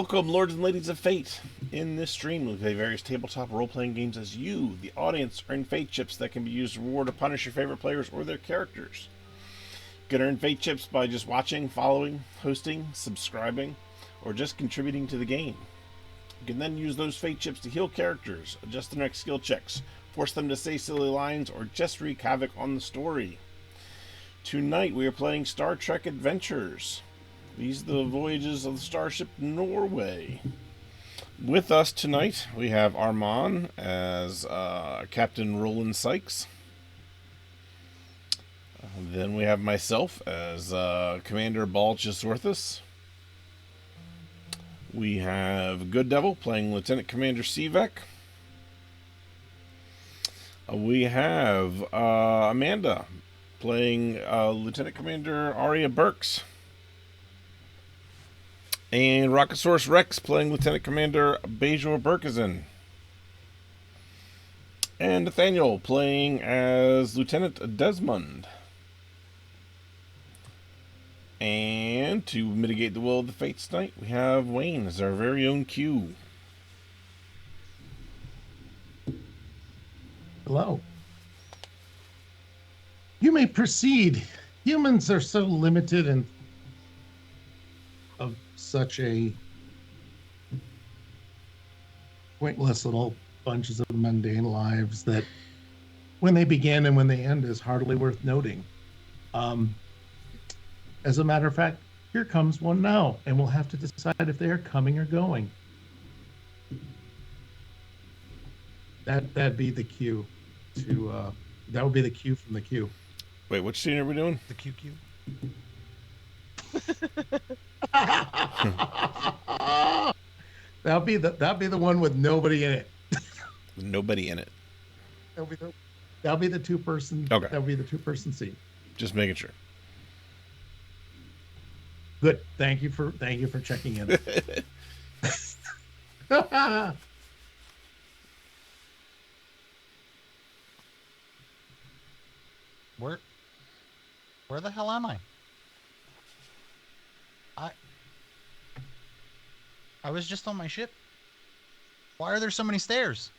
Welcome, lords and ladies of Fate. In this stream, we play various tabletop role-playing games as you, the audience, earn Fate chips that can be used to reward or punish your favorite players or their characters. You can earn Fate chips by just watching, following, hosting, subscribing, or just contributing to the game. You can then use those Fate chips to heal characters, adjust their next skill checks, force them to say silly lines, or just wreak havoc on the story. Tonight, we are playing Star Trek Adventures. These are the voyages of the starship Norway. With us tonight, we have Armand as Captain Roland Sykes. Then we have myself as Commander Balchus Orthus. We have Good Devil playing Lieutenant Commander Sivek. We have Amanda playing Lieutenant Commander Aria Burks. And Rockosaurus Rex playing Lieutenant Commander Bajor Burkazin. And Nathaniel playing as Lieutenant Desmond. And to mitigate the will of the fates tonight, we have Wayne as our very own Q. Hello. You may proceed. Humans are so limited and of such a pointless little bunches of mundane lives that when they begin and when they end is hardly worth noting. As a matter of fact, here comes one now, and we'll have to decide if they are coming or going. That'd be the cue to that would be the cue from the queue. Wait, which scene are we doing? The QQ. That'll be the one with nobody in it. Nobody in it. That'll be the two-person. Okay. That'll be the two-person scene. Just making sure. Good. Thank you for checking in. Where the hell am I? I was just on my ship. Why are there so many stairs?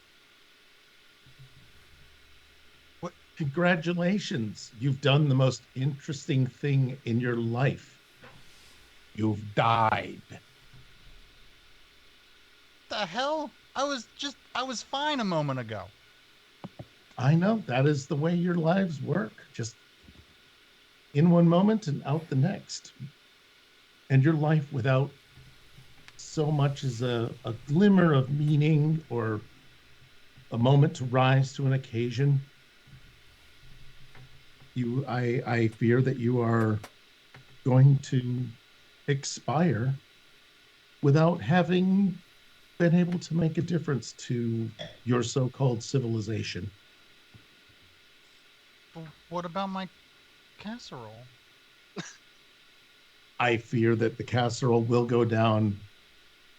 What? Congratulations. You've done the most interesting thing in your life. You've died. The hell? I was fine a moment ago. I know. That is the way your lives work. Just in one moment and out the next. And your life without so much as a glimmer of meaning or a moment to rise to an occasion. I fear that you are going to expire without having been able to make a difference to your so-called civilization. But what about my casserole? I fear that the casserole will go down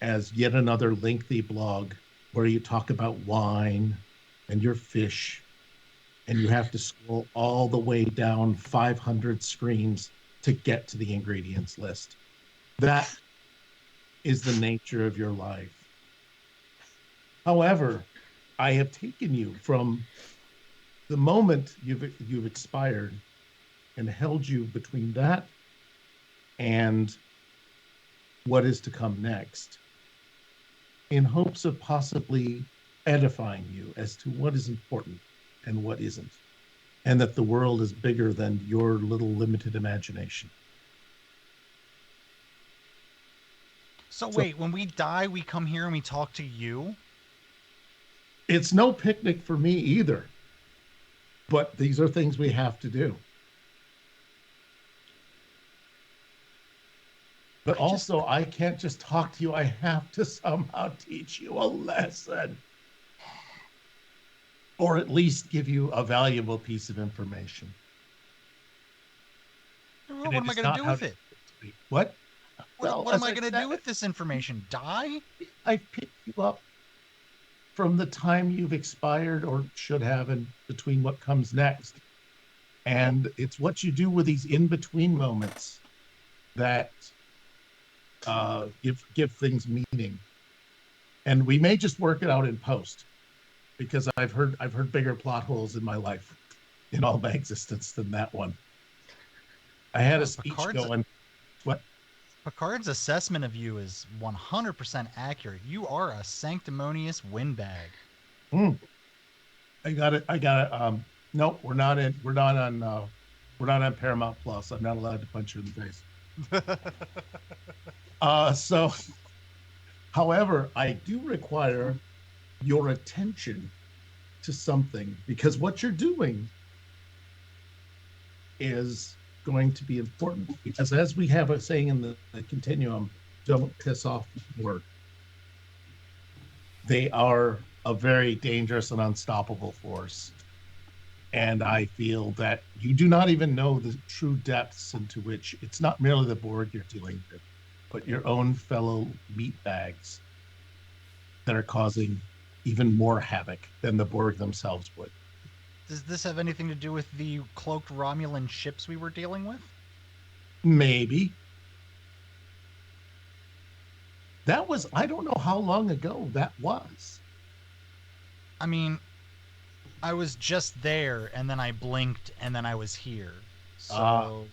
as yet another lengthy blog where you talk about wine and your fish, and you have to scroll all the way down 500 screens to get to the ingredients list. That is the nature of your life. However, I have taken you from the moment you've expired and held you between that and what is to come next, in hopes of possibly edifying you as to what is important and what isn't, and that the world is bigger than your little limited imagination. So wait, when we die, we come here and we talk to you? It's no picnic for me either, but these are things we have to do. But also, I can't just talk to you. I have to somehow teach you a lesson. Or at least give you a valuable piece of information. What am I going to do with it? What? What am I going to do with this information? Die? I picked you up from the time you've expired or should have and between what comes next. And it's what you do with these in-between moments that give things meaning. And we may just work it out in post, because I've heard bigger plot holes in my life, in all my existence, than that one. I had a speech going. What? Picard's assessment of you is 100% accurate. You are a sanctimonious windbag. I got it. No, we're not on Paramount Plus. I'm not allowed to punch you in the face. So, however, I do require your attention to something, because what you're doing is going to be important, because as we have a saying in the continuum, don't piss off the Borg. They are a very dangerous and unstoppable force. And I feel that you do not even know the true depths into which it's not merely the Borg you're dealing with, but your own fellow meatbags that are causing even more havoc than the Borg themselves would. Does this have anything to do with the cloaked Romulan ships we were dealing with? Maybe. That was, I don't know how long ago that was. I mean, I was just there, and then I blinked, and then I was here. So...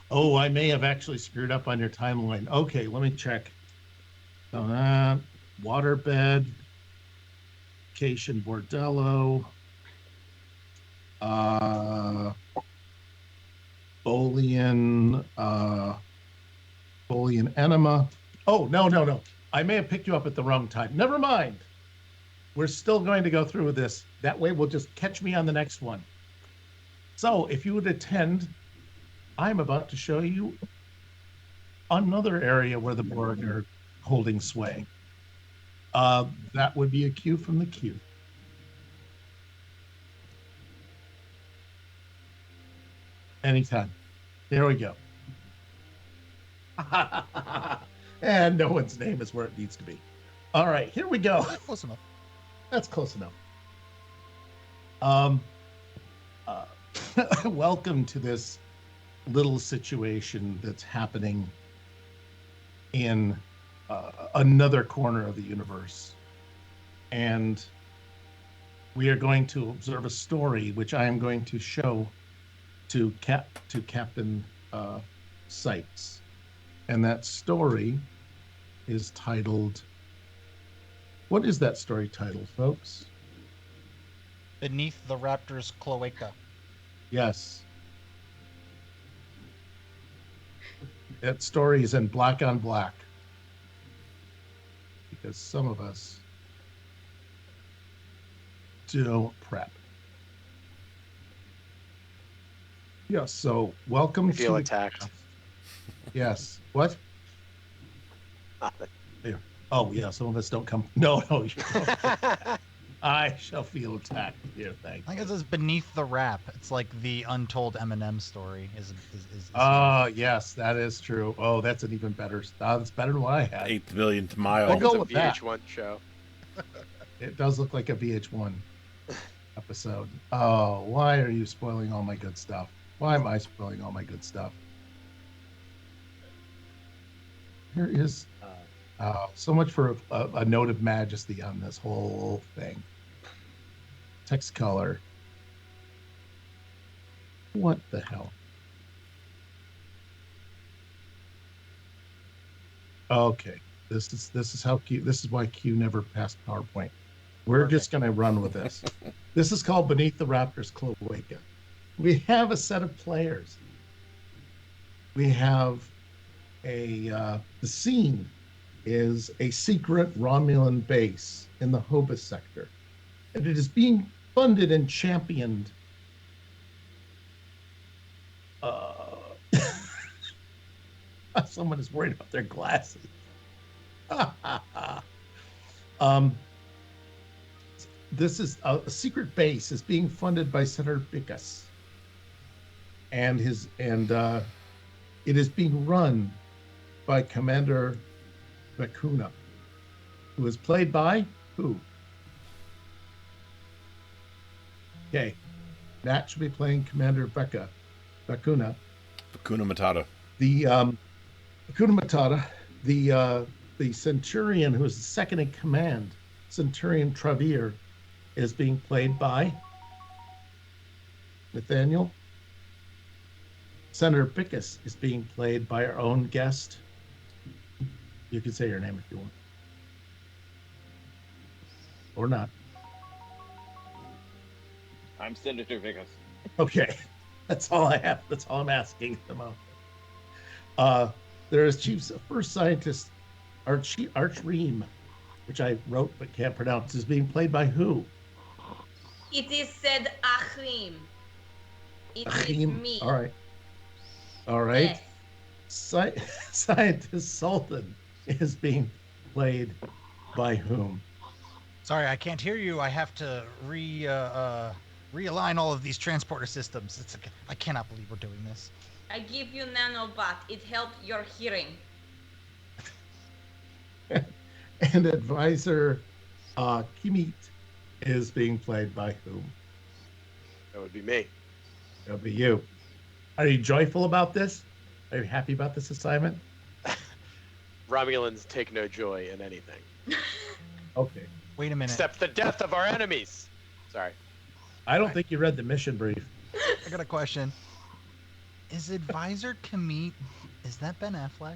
Oh, I may have actually screwed up on your timeline. Okay, let me check. Waterbed, Cation Bordello, Bolian Enema. Oh, no. I may have picked you up at the wrong time. Never mind. We're still going to go through with this. That way we'll just catch me on the next one. So if you would attend, I'm about to show you another area where the Borg are holding sway. That would be a cue from the queue. Anytime. There we go. And no one's name is where it needs to be. All right, here we go. Close enough. That's close enough. Welcome to this little situation that's happening in another corner of the universe. And we are going to observe a story which I am going to show to Captain Sykes. And that story is titled... What is that story titled, folks? Beneath the Raptor's Cloaca. Yes. That story is in black on black. Because some of us don't prep. Yes, so welcome I feel to... attacked. Yes. What? There. Oh, yeah, some of us don't come... No. I shall feel attacked here, thank you. I guess it's Beneath the Rap. It's like the untold Eminem story. Yes, that is true. Oh, that's an even better... that's better than what I had. 8th millionth mile. I'll go It's with a that. VH1 show. It does look like a VH1 episode. Oh, why are you spoiling all my good stuff? Why am I spoiling all my good stuff? Here is so much for a note of majesty on this whole thing. Text color. What the hell? Okay, this is how Q. This is why Q never passed PowerPoint. We're just gonna run with this. This is called Beneath the Raptor's Cloaca. We have a set of players. We have the scene is a secret Romulan base in the Hobus sector, and it is being funded and championed. Someone is worried about their glasses. This is a secret base is being funded by Senator Bickus, and it is being run by Commander Vacuna, who is played by who? Okay, Nat should be playing Commander Vacuna. Hakuna Matata. The Hakuna Matata. the Centurion, who is the second in command, Centurion Travere, is being played by Nathaniel. Senator Pickus is being played by our own guest. You can say your name if you want. Or not. I'm Senator Vickers. Okay. That's all I have. That's all I'm asking at the moment. There is Chief's first scientist, Arch Ream, which I wrote but can't pronounce, is being played by who? It is said Achim. It is Achim. me. All right. All right. Yes. Scientist Sultan is being played by whom? Sorry, I can't hear you. I have to realign all of these transporter systems. I cannot believe we're doing this. I give you nanobot. It helped your hearing. And advisor Kimit is being played by whom? That would be me. That'll be you. Are you joyful about this? Are you happy about this assignment? Romulans take no joy in anything. Okay. Wait a minute. Except the death of our enemies. Sorry. I don't think you read the mission brief. I got a question. Is Advisor Kamit, is that Ben Affleck?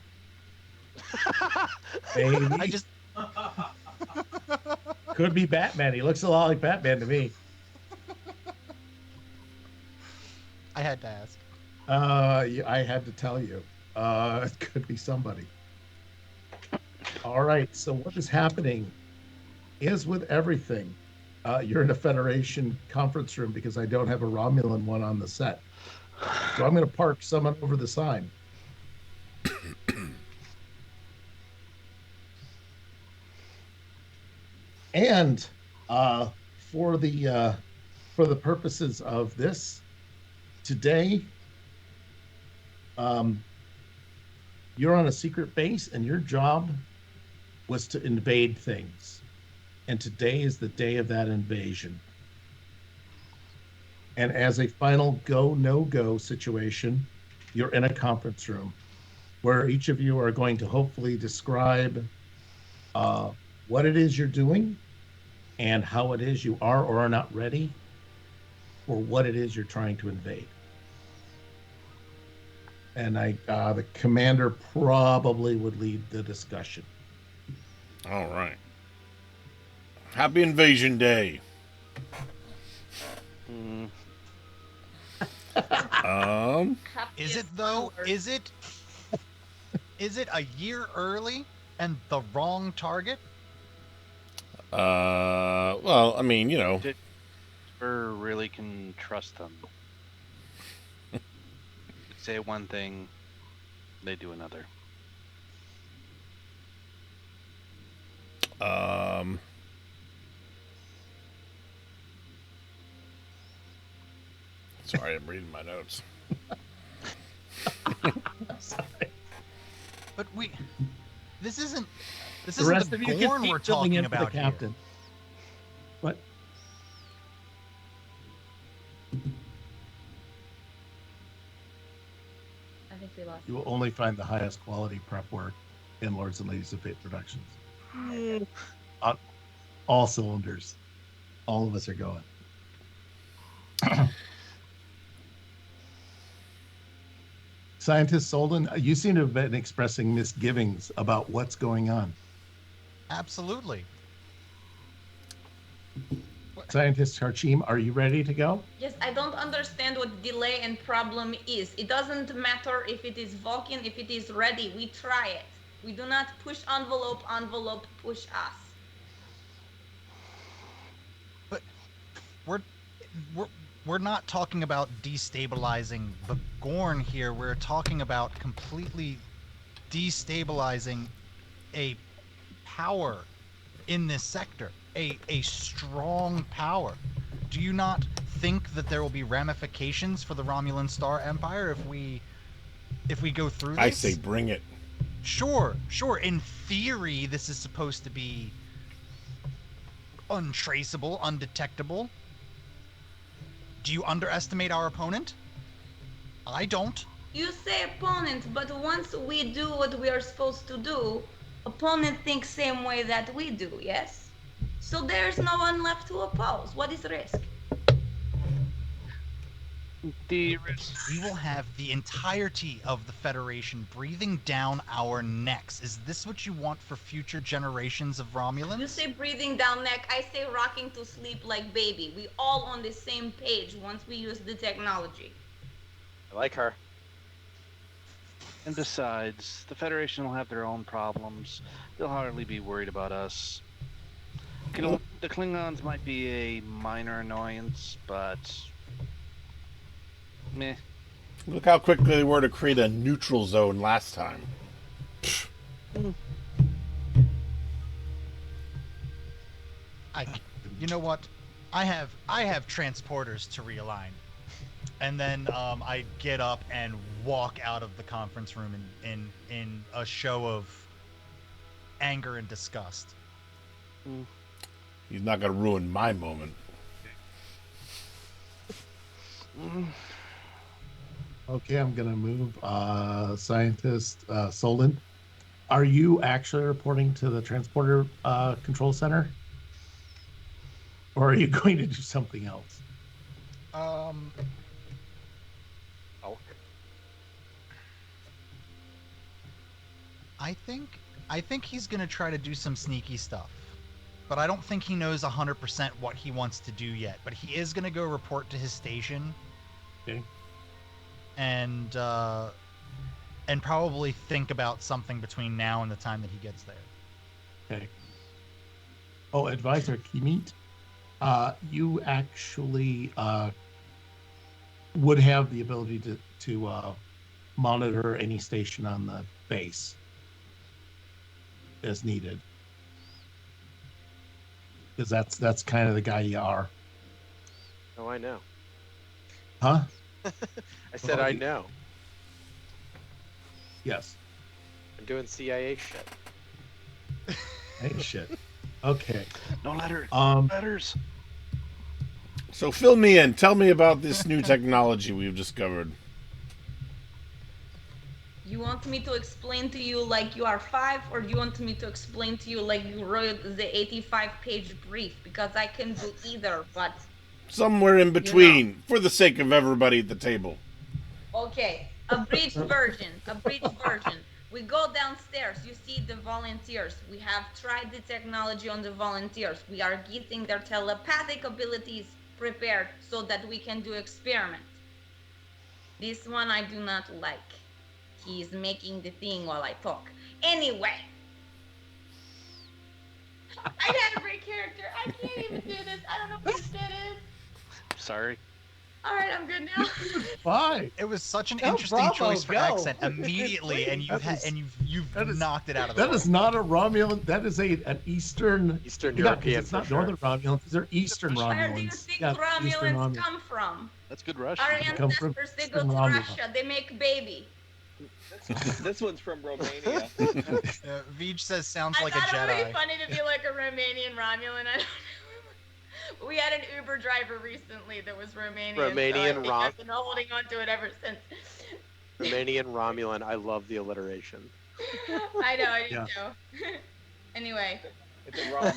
Maybe. I just... Could be Batman. He looks a lot like Batman to me. I had to ask. I had to tell you. It could be somebody. All right. So what is happening is with everything. You're in a Federation conference room because I don't have a Romulan one on the set. So I'm going to park someone over the sign. And for the purposes of this, today, you're on a secret base, and your job was to invade things. And today is the day of that invasion. And as a final go, no-go situation, you're in a conference room where each of you are going to hopefully describe what it is you're doing and how it is you are or are not ready for what it is you're trying to invade. And the commander probably would lead the discussion. All right. Happy Invasion Day. Is it though? Is it a year early and the wrong target? Well, I mean, you know. Really can trust them. Say one thing, they do another. Sorry, I'm reading my notes. Sorry. But this isn't The rest the of you can Gorn keep we're filling talking in for the about here. captain. What? I think we lost. You will only find the highest quality prep work in Lords and Ladies of Fate Productions. On all cylinders. All of us are going. Scientist Solden, you seem to have been expressing misgivings about what's going on. Absolutely. Scientist Harchim, are you ready to go? Yes, I don't understand what delay and problem is. It doesn't matter if it is Vulcan, if it is ready. We try it. We do not push envelope push us. But we're not talking about destabilizing the Gorn here. We're talking about completely destabilizing a power in this sector, a strong power. Do you not think that there will be ramifications for the Romulan Star Empire if we go through this? I say bring it. Sure. In theory, this is supposed to be untraceable, undetectable. Do you underestimate our opponent? I don't. You say opponent, but once we do what we are supposed to do, opponent thinks same way that we do, yes? So there's no one left to oppose. What is risk? The risk. We will have the entirety of the Federation breathing down our necks. Is this what you want for future generations of Romulans? You say breathing down neck, I say rocking to sleep like baby. We all on the same page once we use the technology. I like her. And besides, the Federation will have their own problems. They'll hardly be worried about us. The Klingons might be a minor annoyance, but meh. Look how quickly they were to create a neutral zone last time. You know what? I have transporters to realign, and then I get up and walk out of the conference room in a show of anger and disgust. He's not going to ruin my moment. Okay, I'm gonna move. Scientist Solon, are you actually reporting to the transporter control center, or are you going to do something else? Oh. I think he's gonna try to do some sneaky stuff, but I don't think he knows 100% what he wants to do yet. But he is gonna go report to his station. Okay. And probably think about something between now and the time that he gets there. Okay. Oh, Advisor Kimit, you actually would have the ability to monitor any station on the base as needed, because that's kind of the guy you are. Oh, I know. Huh? I said I know. Yes. I'm doing CIA shit. Hey, shit. Okay. No letters. Letters. So fill me in. Tell me about this new technology we've discovered. You want me to explain to you like you are 5, or do you want me to explain to you like you wrote the 85-page brief? Because I can do either, but... Somewhere in between, for the sake of everybody at the table. Okay, abridged version. We go downstairs, you see the volunteers. We have tried the technology on the volunteers. We are getting their telepathic abilities prepared so that we can do experiment. This one I do not like. He's making the thing while I talk. Anyway. I had a great character. I can't even do this. I don't know what this is. Sorry. All right, I'm good now. Fine. It was such an Go, interesting Bravo, choice for go. accent immediately, and you've that is- knocked it out of the That park. is not a Romulan. That is an Eastern. Eastern Yeah, 'cause European it's not for sure. Northern Romulans. These are Eastern Romulans. Where do you think Yeah, Eastern Romulans come from? That's good Russian. Our come from ancestors, they go Eastern to Romulan. Russia. They make baby. This one's from Romania. Veej says sounds I like a thought it would Jedi. be funny to be like a Romanian Romulan. I don't know. We had an Uber driver recently that was Romanian. Romanian so I think I've been holding on to it ever since. Romanian Romulan. I love the alliteration. I know, I do Yeah. too. Anyway. It's a rom.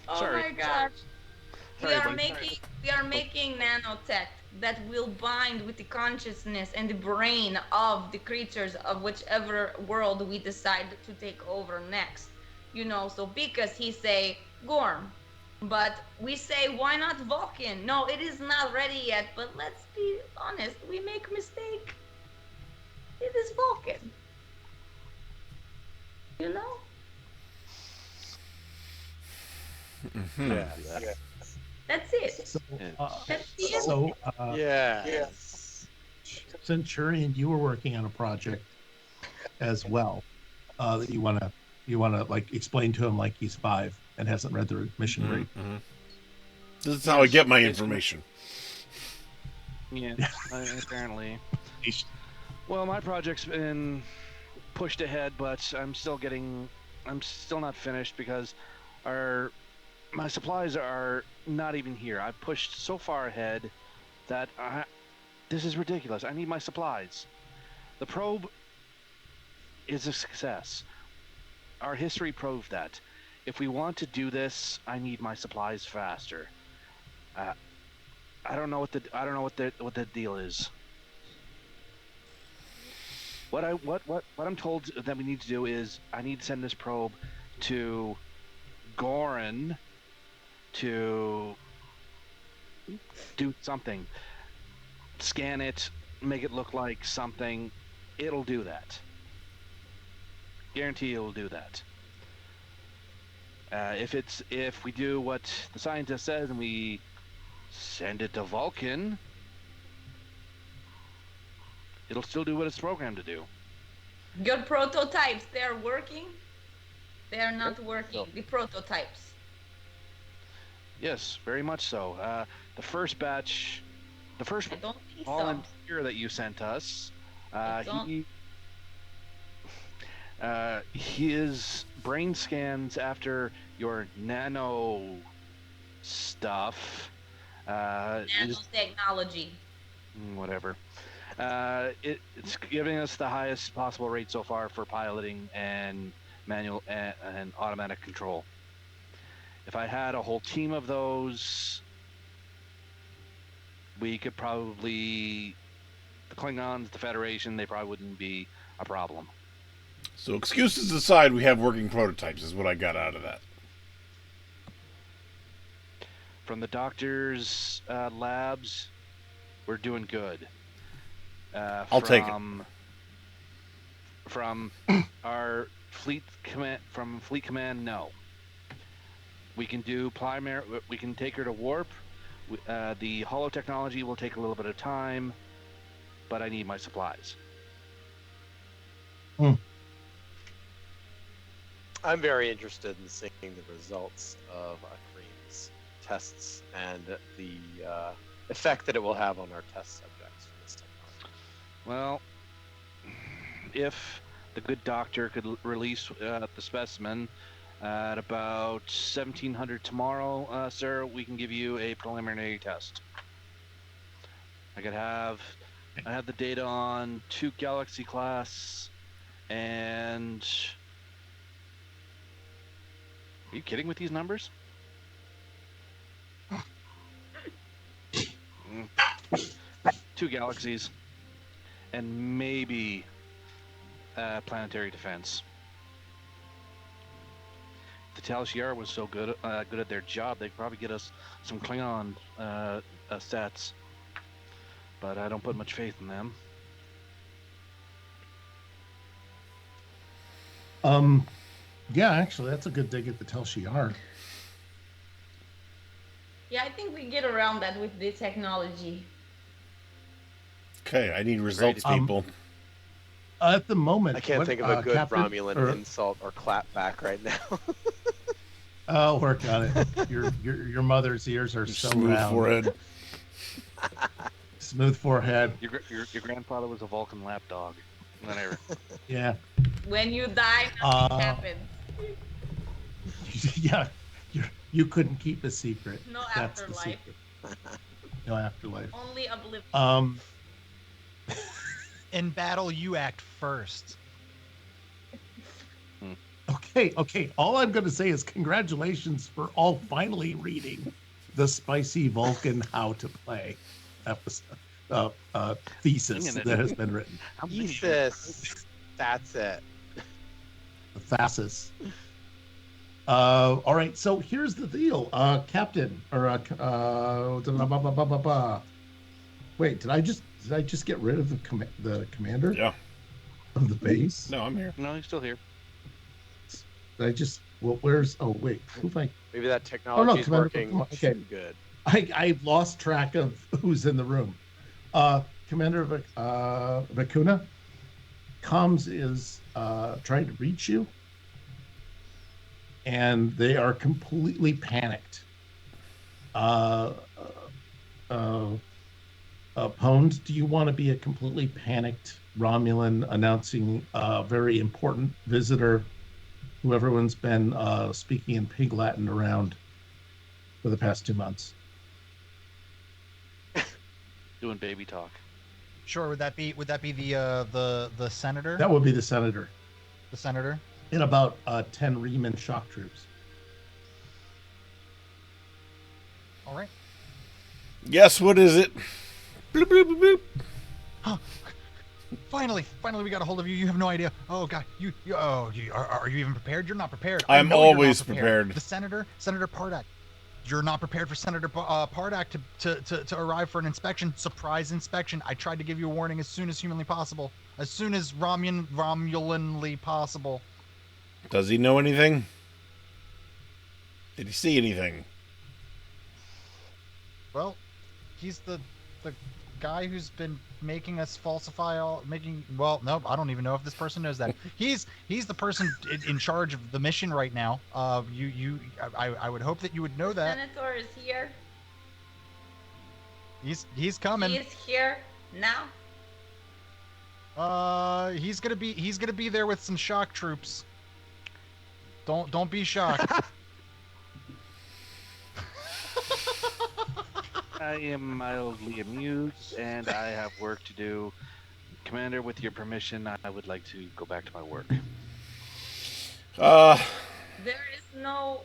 Oh Sorry. my gosh. Sorry, we are buddy. making nanotech that will bind with the consciousness and the brain of the creatures of whichever world we decide to take over next. You know, so because he say Gorm, but we say why not Vulcan? No, it is not ready yet, but let's be honest, we make mistake. It is Vulcan. You know? Yeah. That's it. So, That's the end. so Yes. Centurion, you were working on a project as well that you wanna like explain to him like he's 5 and hasn't read the mission brief. This is how I get my information. Yeah, apparently. Well, my project's been pushed ahead, but I'm still not finished because our my supplies are not even here. I've pushed so far ahead that this is ridiculous. I need my supplies. The probe is a success. Our history proved that. If we want to do this, I need my supplies faster. I don't know what the deal is. What I'm told that we need to do is I need to send this probe to Gorin to do something. Scan it, make it look like something. It'll do that. Guarantee it'll do that. If we do what the scientist says and we send it to Vulcan, it'll still do what it's programmed to do. Your prototypes, they're working? They're not working. The prototypes. Yes, very much so. The first batch, the first I don't think so. volunteer that you sent us, his brain scans after your nano stuff. Nanotechnology. Whatever. It's giving us the highest possible rate so far for piloting and manual and automatic control. If I had a whole team of those, we could probably, the Klingons, the Federation, they probably wouldn't be a problem. So excuses aside, we have working prototypes is what I got out of that. From the doctor's labs, we're doing good. I'll take it. From our fleet command, no. We can do we can take her to warp. The holo technology will take a little bit of time, but I need my supplies. I'm very interested in seeing the results of Akreem's tests and the effect that it will have on our test subjects for this technology. Well, if the good doctor could release the specimen at about 1700 tomorrow, sir, we can give you a preliminary test. I have the data on 2 Galaxy class, and are you kidding with these numbers? 2 galaxies, and maybe planetary defense. If the Tal Shiar was so good at their job, they'd probably get us some Klingon stats. But I don't put much faith in them. Yeah, actually, that's a good dig at the Tal Shiar. Yeah, I think we get around that with the technology. Okay, I need results, people. At the moment, I can't think of a good Captain, Romulan insult or clap back right now. I'll work on it. Your mother's ears are so Smooth round. forehead. Smooth forehead. Your grandfather was a Vulcan lapdog. Whatever. Yeah. When you die, nothing happens. Yeah. You couldn't keep a secret. No That's the afterlife. secret. No afterlife. Only oblivion. In battle, you act first. Okay. All I'm going to say is congratulations for all finally reading the Spicy Vulcan How to Play episode thesis that has been written. Thesis. That's it. The thesis. All right. So here's the deal, Captain. Wait, did I just get rid of the commander? Yeah. Of the base? No, I'm here. No, he's still here. Where's? Oh wait, who have I? Maybe that technology is working okay. too good. I've lost track of who's in the room. Commander Vacuna, comms is trying to reach you, and they are completely panicked. Pwned, do you want to be a completely panicked Romulan announcing a very important visitor who everyone's been speaking in Pig Latin around for the past 2 months. Doing baby talk. Sure. Would that be the senator? That would be the senator The senator. and about 10 Riemann shock troops. All right. Yes, what is it? Bloop, bloop, bloop, bloop. Finally, we got a hold of you. You have no idea. Oh God, are you even prepared? You're not prepared. I'm I know you're always not prepared. The Senator Pardak. You're not prepared for Senator Pardak to arrive for an inspection, surprise inspection. I tried to give you a warning as soon as humanly possible, as soon as Romulanly possible. Does he know anything? Did he see anything? Well, he's the guy who's been making us falsify well, no, I don't even know if this person knows that. He's the person in charge of the mission right now. I would hope that you would know that. Senator is here. He's coming. He is here now. He's gonna be there with some shock troops. Don't be shocked. I am mildly amused, and I have work to do. Commander, with your permission, I would like to go back to my work. There is no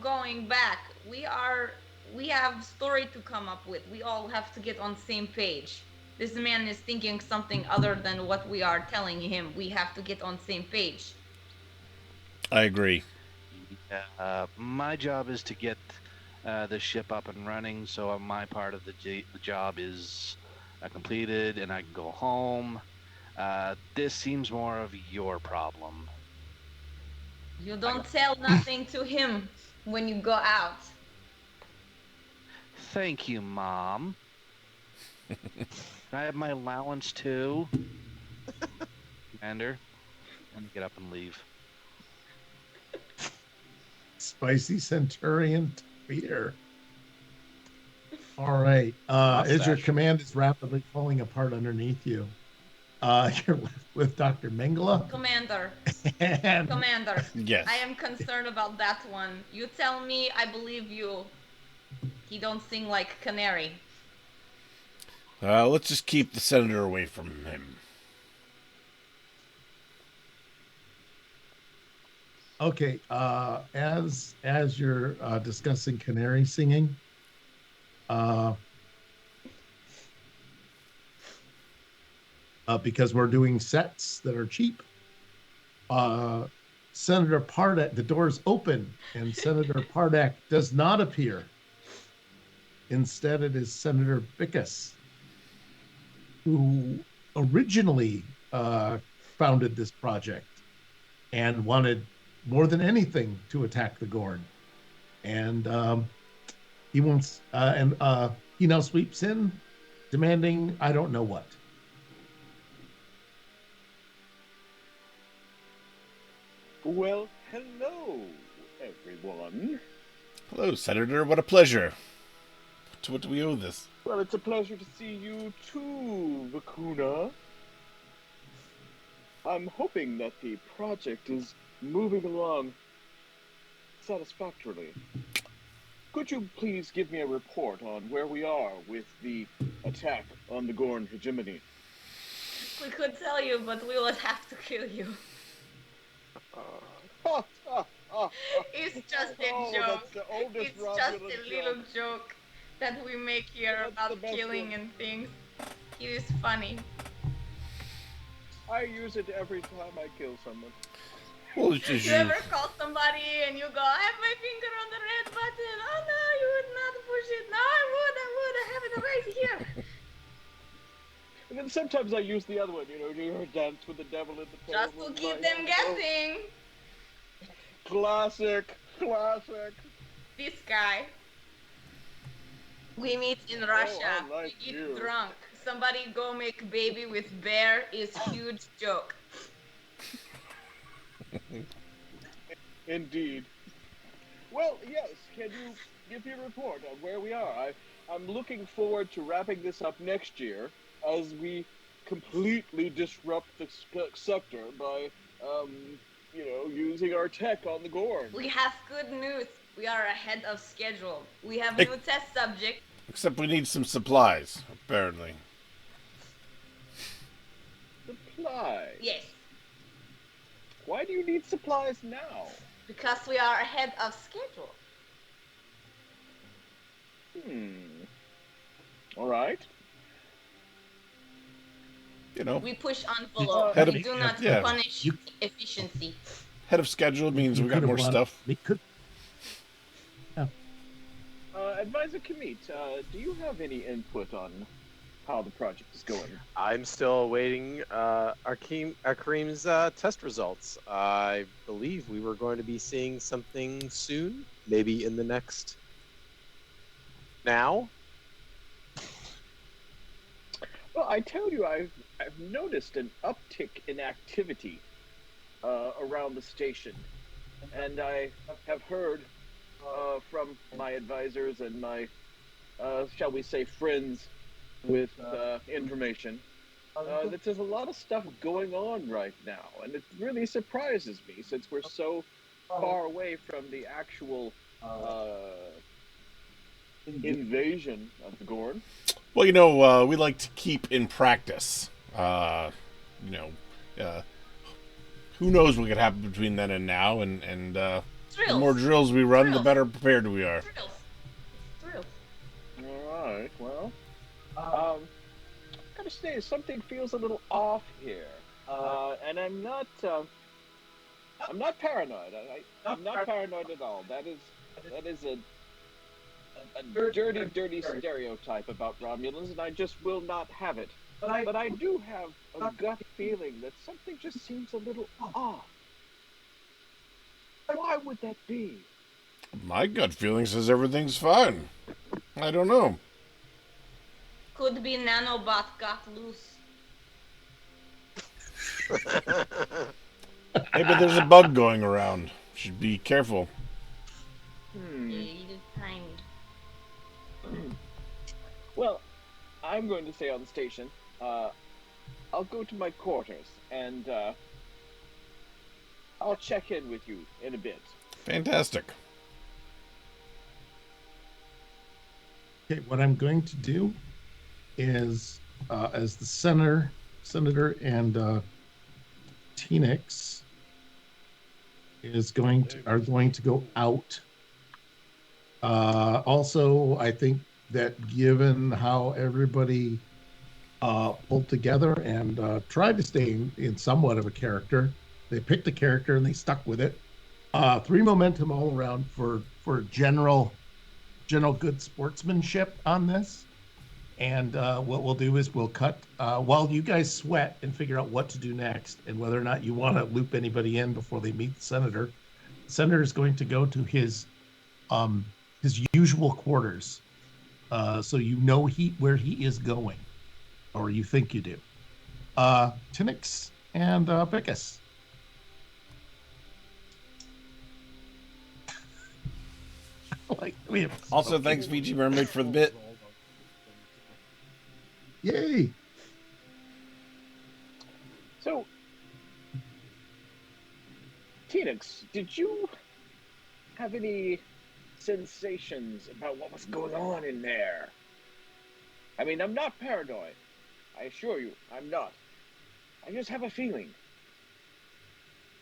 going back. We have story to come up with. We all have to get on the same page. This man is thinking something other than what we are telling him. We have to get on the same page. I agree. My job is to get the ship up and running, so my part of the job is completed, and I can go home. This seems more of your problem. You don't tell nothing to him when you go out. Thank you, Mom. Can I have my allowance too? Commander, let me get up and leave. Spicy Centurion beer. All right. As your command is rapidly falling apart underneath you, you're left with Dr. Mengele. Commander. And Commander. Yes. I am concerned about that one. You tell me, I believe you. He don't sing like canary. Let's just keep the senator away from him. okay, as you're discussing canary singing, because we're doing sets that are cheap, Senator Pardak, the doors open, and Senator Pardak does not appear. Instead, it is Senator Bickus, who originally founded this project and wanted more than anything to attack the Gorn. And he wants, he now sweeps in, demanding I don't know what. Well, hello, everyone. Hello, Senator. What a pleasure. To what do we owe this? Well, it's a pleasure to see you too, Vicuna. I'm hoping that the project is moving along satisfactorily. Could you please give me a report on where we are with the attack on the Gorn hegemony? We could tell you, but we would have to kill you. It's just a joke. That's the oldest It's just Romulan a little joke that we make here That's the about best killing one. and things. It is funny. I use it every time I kill someone. Well, it's just You ever call somebody and you go, I have my finger on the red button. Oh no, you would not push it. No, I would. I have it right here. And then sometimes I use the other one, do your dance with the devil in the Just to keep them guessing. Classic. This guy. We meet in Russia. I like We you. get drunk. Somebody go make baby with bear is huge joke. Indeed. Well, yes, can you give me a report on where we are? I'm looking forward to wrapping this up next year as we completely disrupt the sector by, using our tech on the Gorn. We have good news. We are ahead of schedule. We have Ex- new test subject. Except we need some supplies, apparently. Supplies? Yes, Why do you need supplies now? because we are ahead of schedule. All right. You know, We push envelope. Head We of- do not yeah. punish efficiency. head of schedule means we got more stuff. We could. Advisor Kamit, do you have any input on how the project is going? I'm still awaiting Kareem's test results. I believe we were going to be seeing something soon, maybe in the next. Now? Well, I tell you, I've noticed an uptick in activity around the station, and I have heard from my advisors and my, shall we say, friends with information that there's a lot of stuff going on right now, and it really surprises me since we're so far away from the actual invasion of the Gorn. Well, you know, we like to keep in practice. You know, who knows what could happen between then and now, and the more drills we run, the better prepared we are. Thrills. All right. Well, gotta say something feels a little off here, and I'm not paranoid. I'm not paranoid at all. That is a dirty stereotype about Romulans, and I just will not have it. But I do have a gut feeling that something just seems a little off. Why would that be? My gut feeling says everything's fine. I don't know. Could be nanobot got loose. Maybe there's a bug going around. Should be careful. A little tiny. Well, I'm going to stay on the station. I'll go to my quarters and I'll check in with you in a bit. Fantastic. Okay, what I'm going to do is, as the senator and Tenix are going to go out. Also, I think that given how everybody pulled together and tried to stay in somewhat of a character, they picked a character and they stuck with it. 3 momentum all around for general good sportsmanship on this. And what we'll do is we'll cut while you guys sweat and figure out what to do next and whether or not you want to loop anybody in before they meet the senator. The senator is going to go to his usual quarters, so you know where he is going, or you think you do. Tinix and Pickus. Also, thanks VG Mermaid for the bit. Yay! So, Tenix, did you have any sensations about what was going on in there? I mean, I'm not paranoid. I assure you, I'm not. I just have a feeling.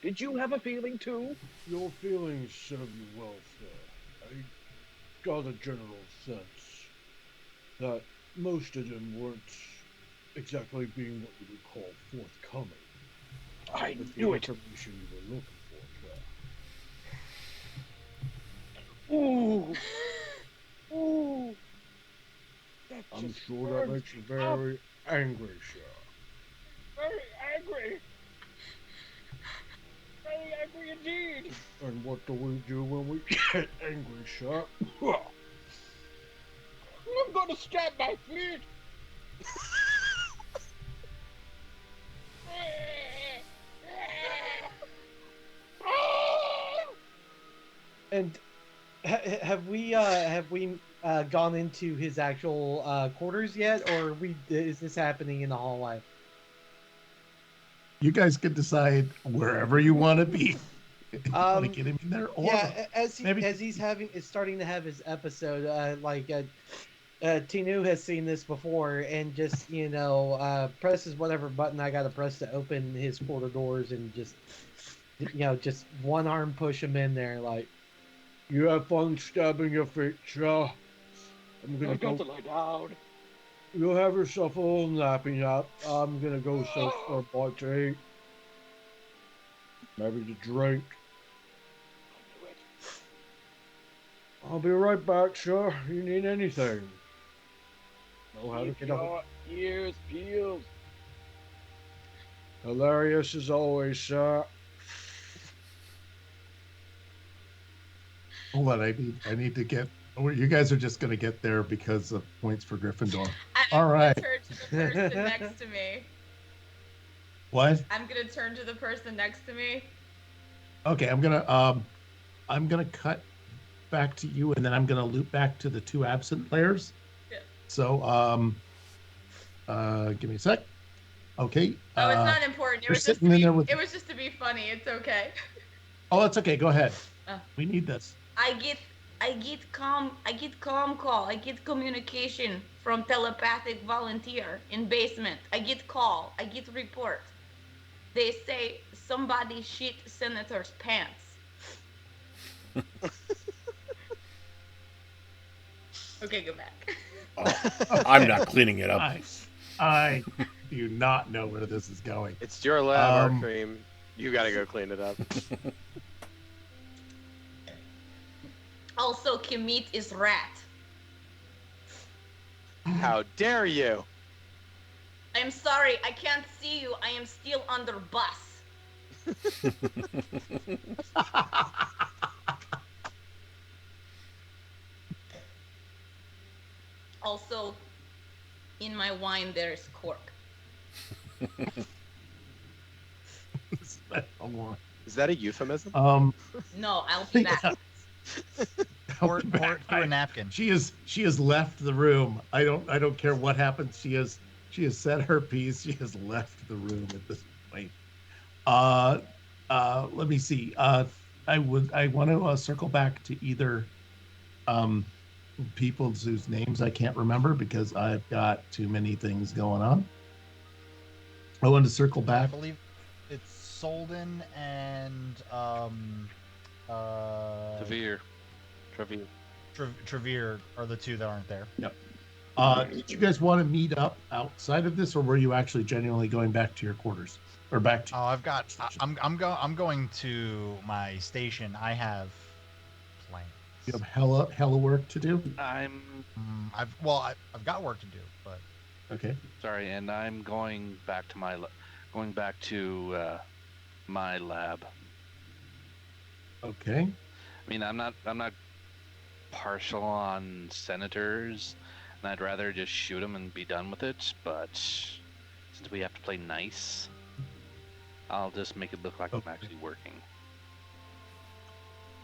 Did you have a feeling too? Your feelings serve you well, sir. I got a general sense that most of them weren't exactly being what you would call forthcoming. I with knew the it. information you were looking for, sir. Ooh. Ooh. That I'm just sure that burns makes you up. very angry, sir. Very angry. Very angry indeed. And what do we do when we get angry, sir? I'm gonna stab my feet. And have we gone into his actual quarters yet, or is this happening in the hallway? You guys can decide wherever you want to be. You want to get him in there, or Yeah, maybe as he's starting to have his episode, Tinu has seen this before and just presses whatever button I gotta press to open his quarter doors and just just one arm push him in there like. You have fun stabbing your feet, sir. I'm gonna I've got go. to lie down. You'll have yourself a little nappy nap. I'm gonna go search for a bite to eat. Maybe to drink. I knew it. I'll be right back, sir. You need anything? Know how to Keep get up. your ears peeled. Hilarious as always, sir. hold on. I need to get. You guys are just going to get there because of points for Gryffindor. I'm All right. gonna turn to the person next to me. What? I'm gonna turn to the person next to me. Okay, I'm gonna cut back to you, and then I'm gonna loop back to the two absent players. Yeah. So give me a sec. Okay. Oh, it's not important. It you're was just sitting in there with. it was just to be funny. It's okay. Oh, that's okay. Go ahead. Oh. We need this. I get comm call. I get communication from telepathic volunteer in basement. I get call. I get report. They say somebody shit senator's pants. Okay, go back. I'm not cleaning it up. I do not know where this is going. It's your lab, Arcream. You gotta go clean it up. Also, Kemet is rat. How dare you? I'm sorry, I can't see you. I am still under bus. Also, in my wine there is cork. Is that a euphemism? No, I'll be back. Pour a napkin. She has left the room. I don't care what happens. She has said her piece. She has left the room at this point. Let me see. I want to circle back to either people whose names I can't remember because I've got too many things going on. I want to circle I back. believe it's Solden and Trevere are the two that aren't there. Yep. Did you guys want to meet up outside of this, or were you actually genuinely going back to your quarters or back to? Oh, I'm going to my station. I have plans. You have hella work to do. I've got work to do, but Okay. Sorry, and I'm going back to my lab. Okay. I mean, I'm not partial on senators, and I'd rather just shoot them and be done with it. But since we have to play nice, I'll just make it look like I'm actually working.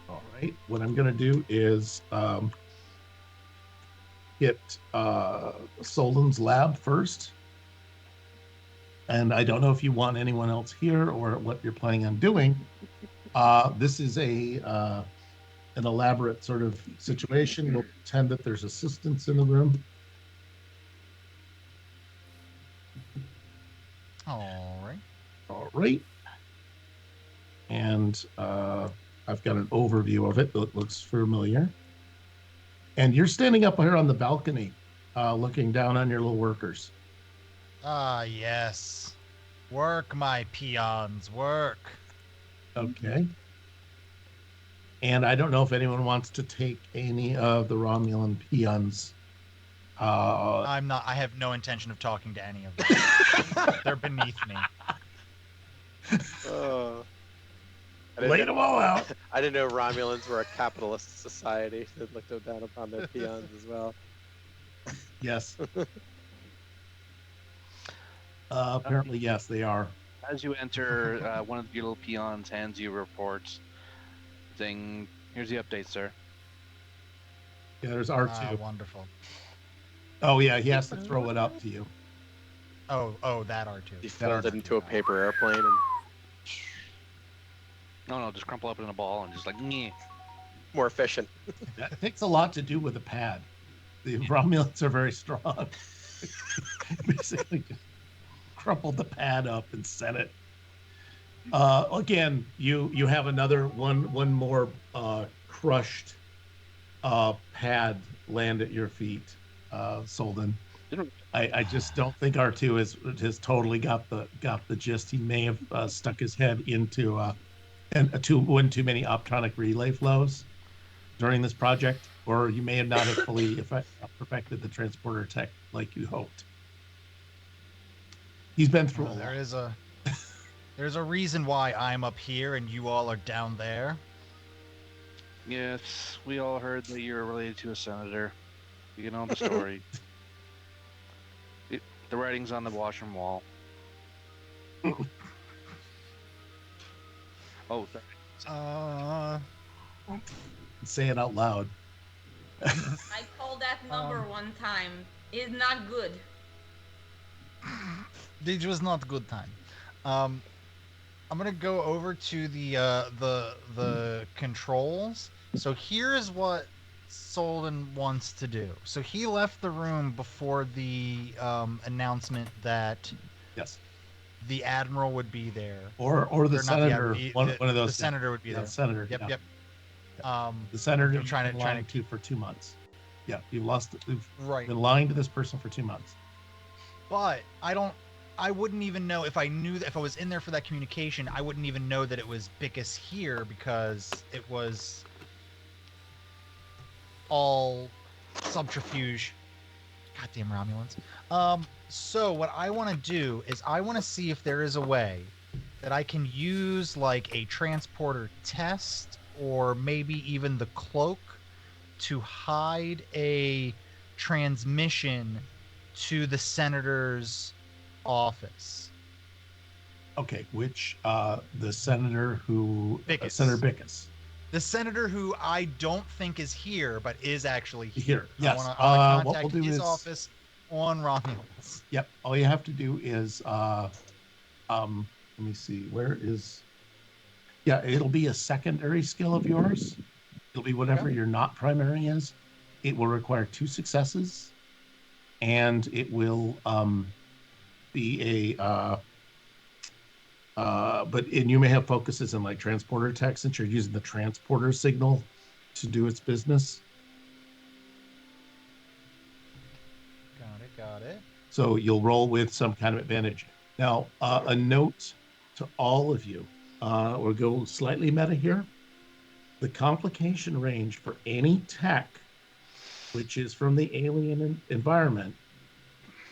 All right. What I'm going to do is hit Solon's lab first. And I don't know if you want anyone else here or what you're planning on doing. This is an elaborate sort of situation. We'll pretend that there's assistants in the room. all right. All right. And I've got an overview of it that looks familiar. And you're standing up here on the balcony, looking down on your little workers. Ah, yes. Work, my peons, work. Okay. And I don't know if anyone wants to take any of the Romulan peons. I'm not. I have no intention of talking to any of them. They're beneath me. Lay them all out. I didn't know Romulans were a capitalist society that looked down upon their peons as well. Yes. Apparently, yes, they are. As you enter, one of your little peons hands you a report saying, "Here's the update, sir." Yeah, there's R2. Wonderful. Oh, yeah, he has to throw it up to you. Oh, that R2. He folded it into a paper airplane and No, just crumple up in a ball and just like, yeah. More efficient. That takes a lot to do with a pad. The Romulans are very strong. Basically, just crumple the pad up and set it. Again, you have another one more crushed pad land at your feet, Solden. I just don't think R2 has totally got the gist. He may have stuck his head into one too many optronic relay flows during this project, or you may have not have fully perfected the transporter tech like you hoped. He's been through a lot. There's a reason why I'm up here and you all are down there. Yes, we all heard that you're related to a senator. You know the story. The writing's on the washroom wall. Oh, sorry. Say it out loud. I called that number one time. It's not good. It was not a good time. I'm gonna go over to the controls. So here's what Solden wants to do. So he left the room before the announcement that yes, the admiral would be there, or the senator. One of those. The senator would be there. The senator. Yep, yeah. yep. The senator I'm trying to for 2 months. Yeah, you've right. been lying to this person for 2 months. But I wouldn't even know if I knew that if I was in there for that communication, I wouldn't even know that it was Bickus here because it was all subterfuge. Goddamn Romulans. So what I want to do is I want to see if there is a way that I can use like a transporter test or maybe even the cloak to hide a transmission to the senator's office. Okay, which the senator who Bickus. Senator Bickus. The senator who I don't think is here, but is actually here. Yes. I want to what contact we'll do his is, office on Romulus. Yep. All you have to do is let me see. Where is? Yeah, it'll be a secondary skill of yours. It'll be whatever your not primary is. It will require 2 successes, and it will be a and you may have focuses in like transporter tech since you're using the transporter signal to do its business. Got it. So you'll roll with some kind of advantage. Now, a note to all of you, we'll go slightly meta here. The complication range for any tech, which is from the alien environment,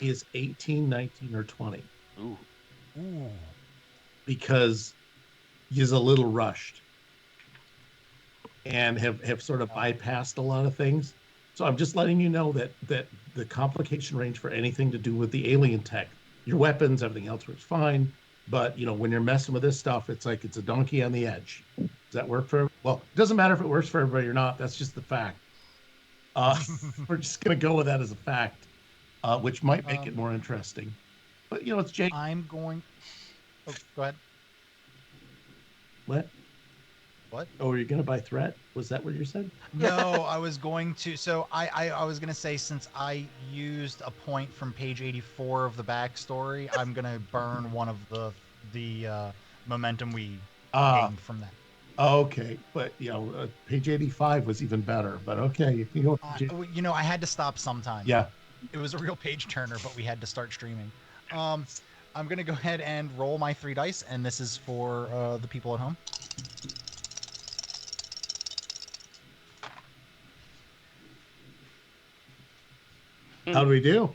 is 18, 19, or 20. Ooh. Because he's a little rushed and have sort of bypassed a lot of things. So I'm just letting you know that the complication range for anything to do with the alien tech, your weapons, everything else works fine. But when you're messing with this stuff, it's like it's a donkey on the edge. Does that work for? Well, it doesn't matter if it works for everybody or not. That's just the fact. We're just gonna go with that as a fact, which might make it more interesting. But it's Jake. I'm going. Oh, go ahead. What? Oh, are you going to buy threat? Was that what you said? No, I was going to. So I was going to say, since I used a point from page 84 of the backstory, I'm going to burn one of the momentum we gained from that. Okay, but page 85 was even better. But okay, you can go. I had to stop sometime. Yeah, it was a real page turner, but we had to start streaming. I'm going to go ahead and roll my 3 dice, and this is for the people at home. How do we do?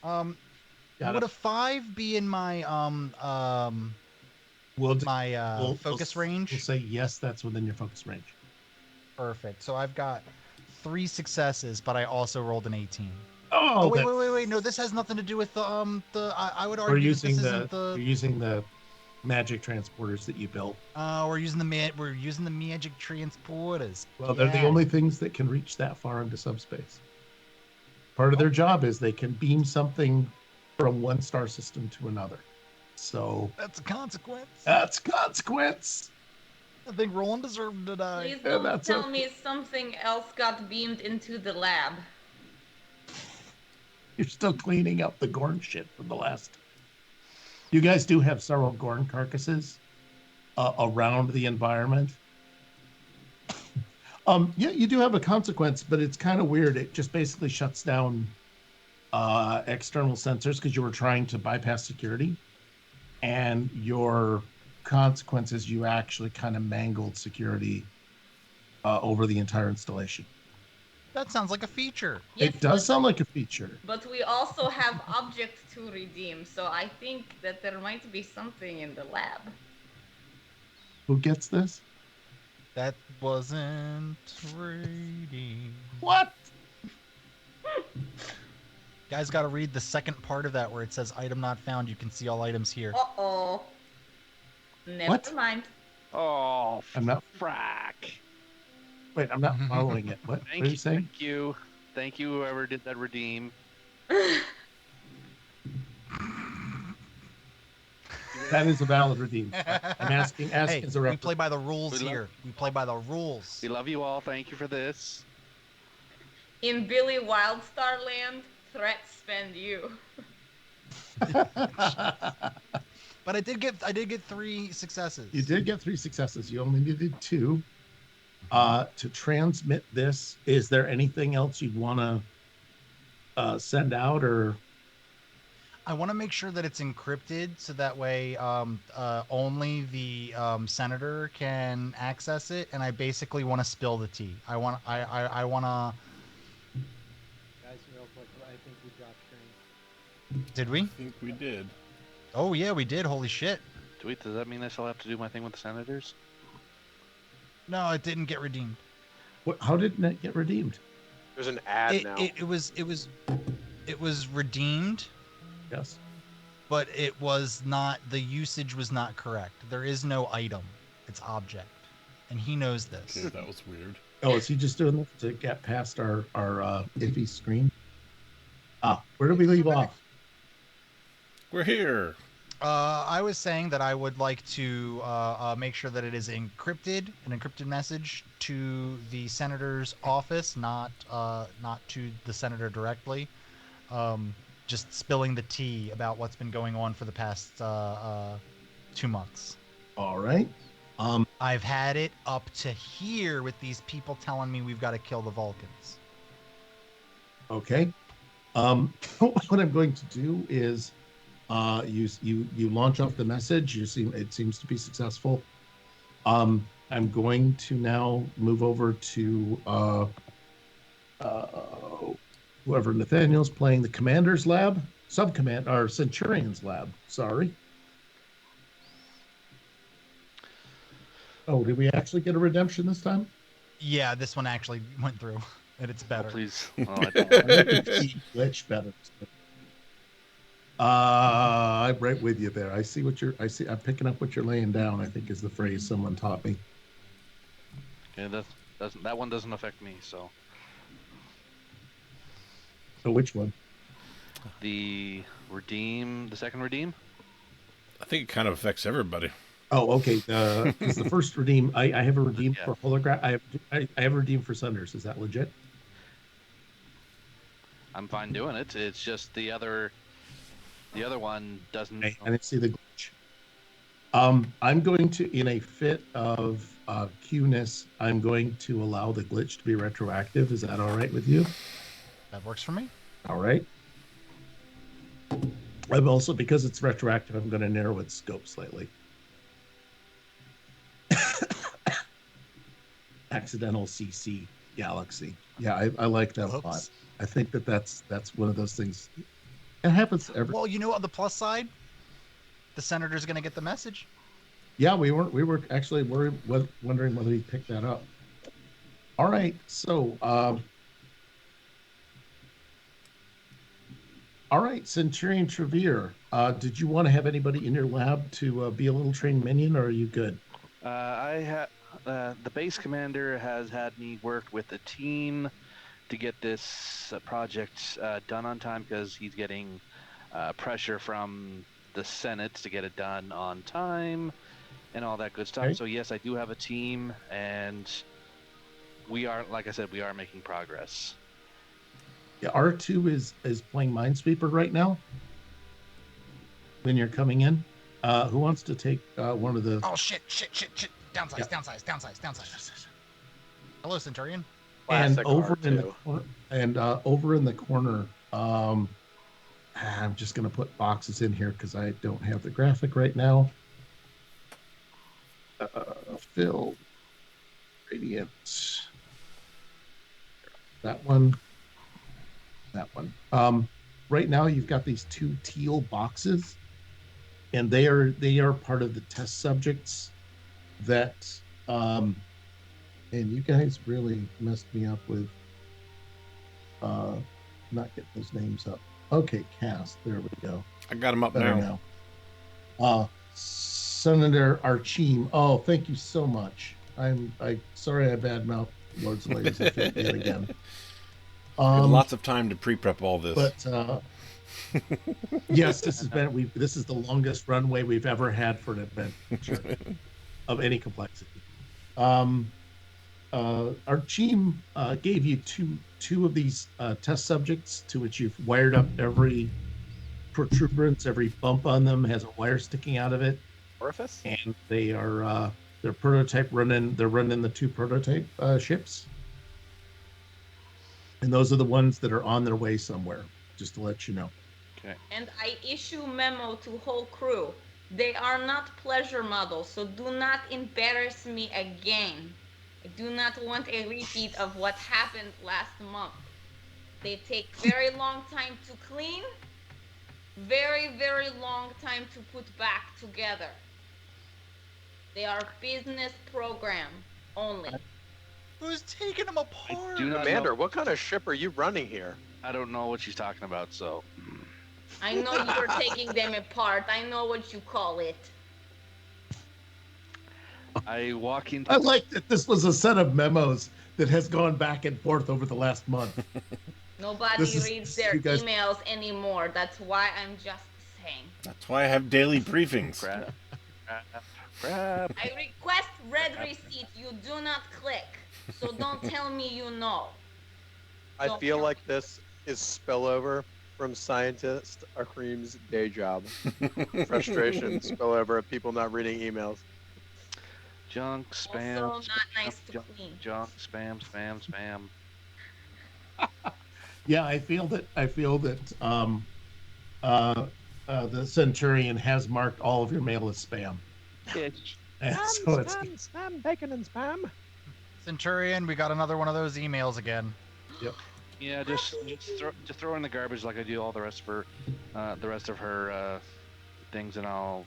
Would a 5 be in my focus range? We'll say yes, that's within your focus range. Perfect. So I've got 3 successes, but I also rolled an 18. Oh, wait! No, this has nothing to do with the. I would argue we're using We're using the magic transporters that you built. We're using the magic transporters. Well, they're the only things that can reach that far into subspace. Part of their job is they can beam something from one star system to another. So That's a consequence. that's consequence. I think Roland deserved to die. Please Yeah, don't that's tell okay. me something else got beamed into the lab. You're still cleaning up the Gorn shit from the last. You guys do have several Gorn carcasses around the environment. Yeah, you do have a consequence, but it's kind of weird. It just basically shuts down external sensors because you were trying to bypass security, and your consequence is you actually kind of mangled security over the entire installation. That sounds like a feature. Yes, It does but, sound like a feature. but we also have object to redeem, so I think that there might be something in the lab. Who gets this? That wasn't reading. What? Guys got to read the second part of that where it says item not found. You can see all items here. Uh-oh. Never What? mind. Oh, I'm not. frack. Wait, I'm not following it. What are you saying? Thank you. Thank you, whoever did that redeem. That is a valid redeem. I'm asking Hey, as a we reference. play by the rules We love- here. We play by the rules. We love you all. Thank you for this. In Billy Wildstar land, threats spend you. But I did get 3 successes. You did get 3 successes. You only needed 2. To transmit this, is there anything else you'd want to send out, or? I want to make sure that it's encrypted so that way only the senator can access it, and I basically want to spill the tea. I want to. Guys, real quick, I think we dropped stream. Did we? I think we did. Oh yeah, we did. Holy shit! Tweet, does that mean I still have to do my thing with the senators? No, it didn't get redeemed. How did it get redeemed? There's an ad now. It was redeemed, Yes. but it was not. The usage was not correct. There is no item. It's object, and he knows this. Okay, that was weird. Oh, is he just doing this to get past our iffy screen? Where did we leave off? We're here. I was saying that I would like to make sure that it is encrypted, an encrypted message to the senator's office, not to the senator directly. Just spilling the tea about what's been going on for the past 2 months. All right. I've had it up to here with these people telling me we've got to kill the Vulcans. Okay. What I'm going to do is you launch off the message. It seems to be successful. I'm going to now move over to whoever Nathaniel's playing, the commander's lab, or Centurion's lab. Sorry. Oh, did we actually get a redemption this time? Yeah, this one actually went through, and it's better. Oh, please. Oh, I don't. Glitch better. I'm right with you there. I'm picking up what you're laying down, I think is the phrase someone taught me. Okay, that one doesn't affect me, so. So which one? The second redeem? I think it kind of affects everybody. Oh, okay. Because the first redeem, I have a redeem Yeah. for holograph. I have a redeem for Sunders. Is that legit? I'm fine doing it. It's just the other one doesn't. I didn't see the glitch. I'm going to, in a fit of Q-ness, I'm going to allow the glitch to be retroactive. Is that all right with you? That works for me. All right. I'm also, because it's retroactive, I'm going to narrow its scope slightly. Accidental CC galaxy. Yeah, I like that a lot. Whoops. I think that's one of those things. It happens every. Well, you know, on the plus side, the senator's going to get the message. Yeah, we were actually wondering whether he picked that up. All right, so all right, Centurion Trevere, did you want to have anybody in your lab to be a little trained minion, or are you good? The base commander has had me work with a team to get this project done on time because he's getting pressure from the Senate to get it done on time and all that good stuff. Okay. So yes, I do have a team, and we are, like I said, we are making progress. Yeah, R2 is playing Minesweeper right now. When you're coming in, who wants to take one of the? Oh shit! Downsize, Yeah. downsize. Hello, Centurion. And Classic over R2. in the corner, over in the corner, I'm just going to put boxes in here because I don't have the graphic right now. Fill, Radiant, that one. Right now you've got these 2 teal boxes, and they are part of the test subjects that and you guys really messed me up with not getting those names up. Okay, cast. There we go. I got him up Better now. Senator Archim. Oh, thank you so much. I sorry I badmouthed Lords and Ladies of Fate yet again. We had lots of time to pre-prep all this. But yes, this is the longest runway we've ever had for an adventure of any complexity. Our team gave you two of these test subjects to which you've wired up every protuberance, every bump on them has a wire sticking out of it, Orifice? and they are their prototype running. They're running the 2 prototype ships, and those are the ones that are on their way somewhere. Just to let you know. Okay. And I issue memo to whole crew. They are not pleasure models, so do not embarrass me again. I do not want a repeat of what happened last month. They take very long time to clean, very, very long time to put back together. They are business program only. Who's taking them apart? do not Commander, know. what kind of ship are you running here? I don't know what she's talking about, so. I know you're taking them apart. I know what you call it. I walk into. I like that this was a set of memos that has gone back and forth over the last month. Nobody reads their you guys- emails anymore. That's why I'm just saying. That's why I have daily briefings. Crap. I request red receipt. You do not click. So don't tell me you know. I Don't feel tell like this is spillover from scientist Akreem's day job. Frustration, spillover of people not reading emails. Junk, spam. Also not nice to junk, clean. Junk, spam. Yeah, I feel that the Centurion has marked all of your mail as spam. Bitch. And so it's spam, bacon and spam. Centurion, we got another one of those emails again. Yeah, just throw in the garbage like I do all the rest of her things, and I'll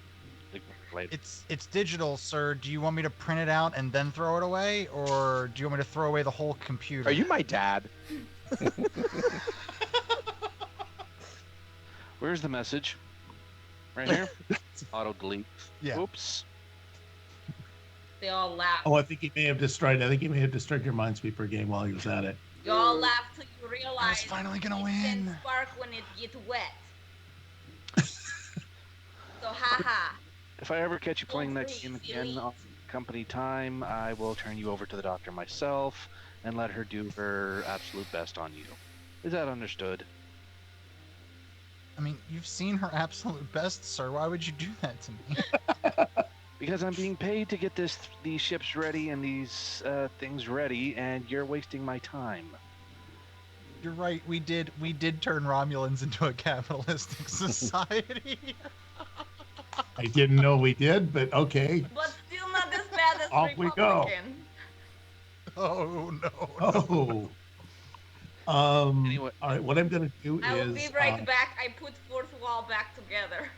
later. It's digital, sir. Do you want me to print it out and then throw it away, or do you want me to throw away the whole computer? Are you my dad? Where's the message? Right here. Auto delete. Yeah. Oops. They all laugh. I think he may have destroyed your Minesweeper game while he was at it. You all laugh till you realize I was finally gonna it win. can spark when it gets wet. So haha. If I ever catch you playing that Please, game again please. on company time, I will turn you over to the doctor myself and let her do her absolute best on you. Is that understood? I mean, you've seen her absolute best, sir. Why would you do that to me? Because I'm being paid to get these ships ready and these things ready, and you're wasting my time. You're right. We did turn Romulans into a capitalistic society. I didn't know we did, but okay. But still not as bad as Off we go. Republican. Oh no. Oh. Anyway. All right. What I'm gonna do I will is be right back. I put fourth wall back together.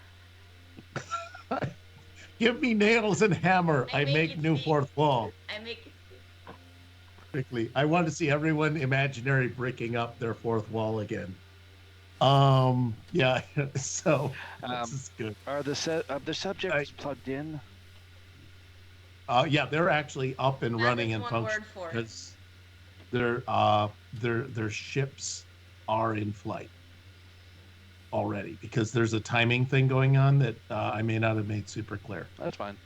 give me nails and hammer. I I make make it new big. fourth wall. I make it. Quickly, I want to see everyone imaginary breaking up their fourth wall again. Yeah. So this is good. Are the subjects plugged in? Yeah, they're actually up and That running is and one functioning word for it. because their ships are in flight. already because there's a timing thing going on that I may not have made super clear. That's fine.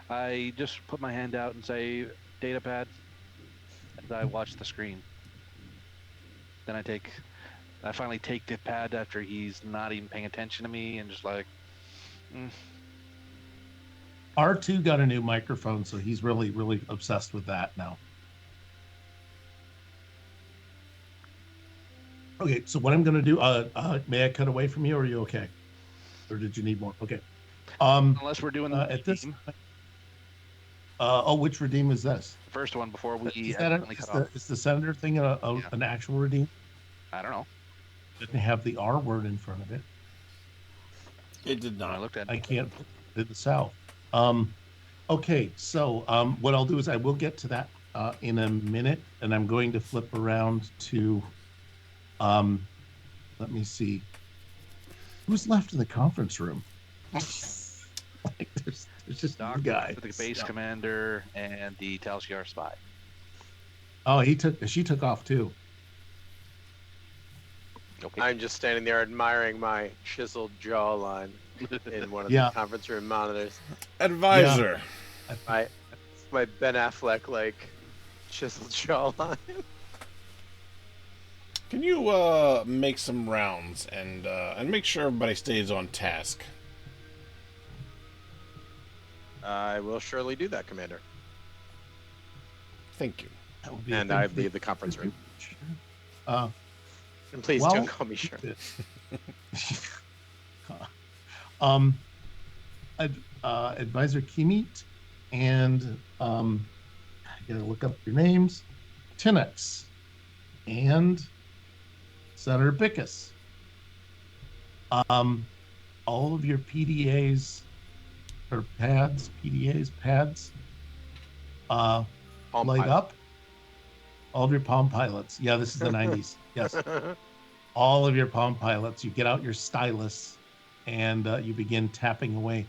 I just put my hand out and say, data pad, as I watch the screen. Then I finally take the pad after he's not even paying attention to me and just like, R2 got a new microphone, so he's really, really obsessed with that now. Okay, so what I'm going to do, may I cut away from you, or are you okay? Or did you need more? Okay. Unless we're doing the at this. redeem. Which redeem is this? The first one before we Is cut off. is the senator thing an actual redeem? I don't know. Didn't have the R word in front of it. It did I not. looked at I it. can't in the South. Okay, so what I'll do is I will get to that in a minute, and I'm going to flip around to, let me see, who's left in the conference room? Like, there's just you guys. The base commander and the Talshiar spy. Oh, she took off too. Okay. I'm just standing there admiring my chiseled jawline in one of Yeah. the conference room monitors. Advisor. My Ben Affleck like chiseled jawline. Can you make some rounds and make sure everybody stays on task? I will surely do that, Commander. Thank you. That would be a And good I thing. leave the conference room. Uh, And please Well- don't call me sure. Advisor Kimit and I gotta look up your names. Tinex and Senator Bickus. All of your PDAs or pads, Palm light pilot. up. All of your Palm Pilots. Yeah, this is the 90s. Yes. All of your Palm Pilots. You get out your stylus and you begin tapping away.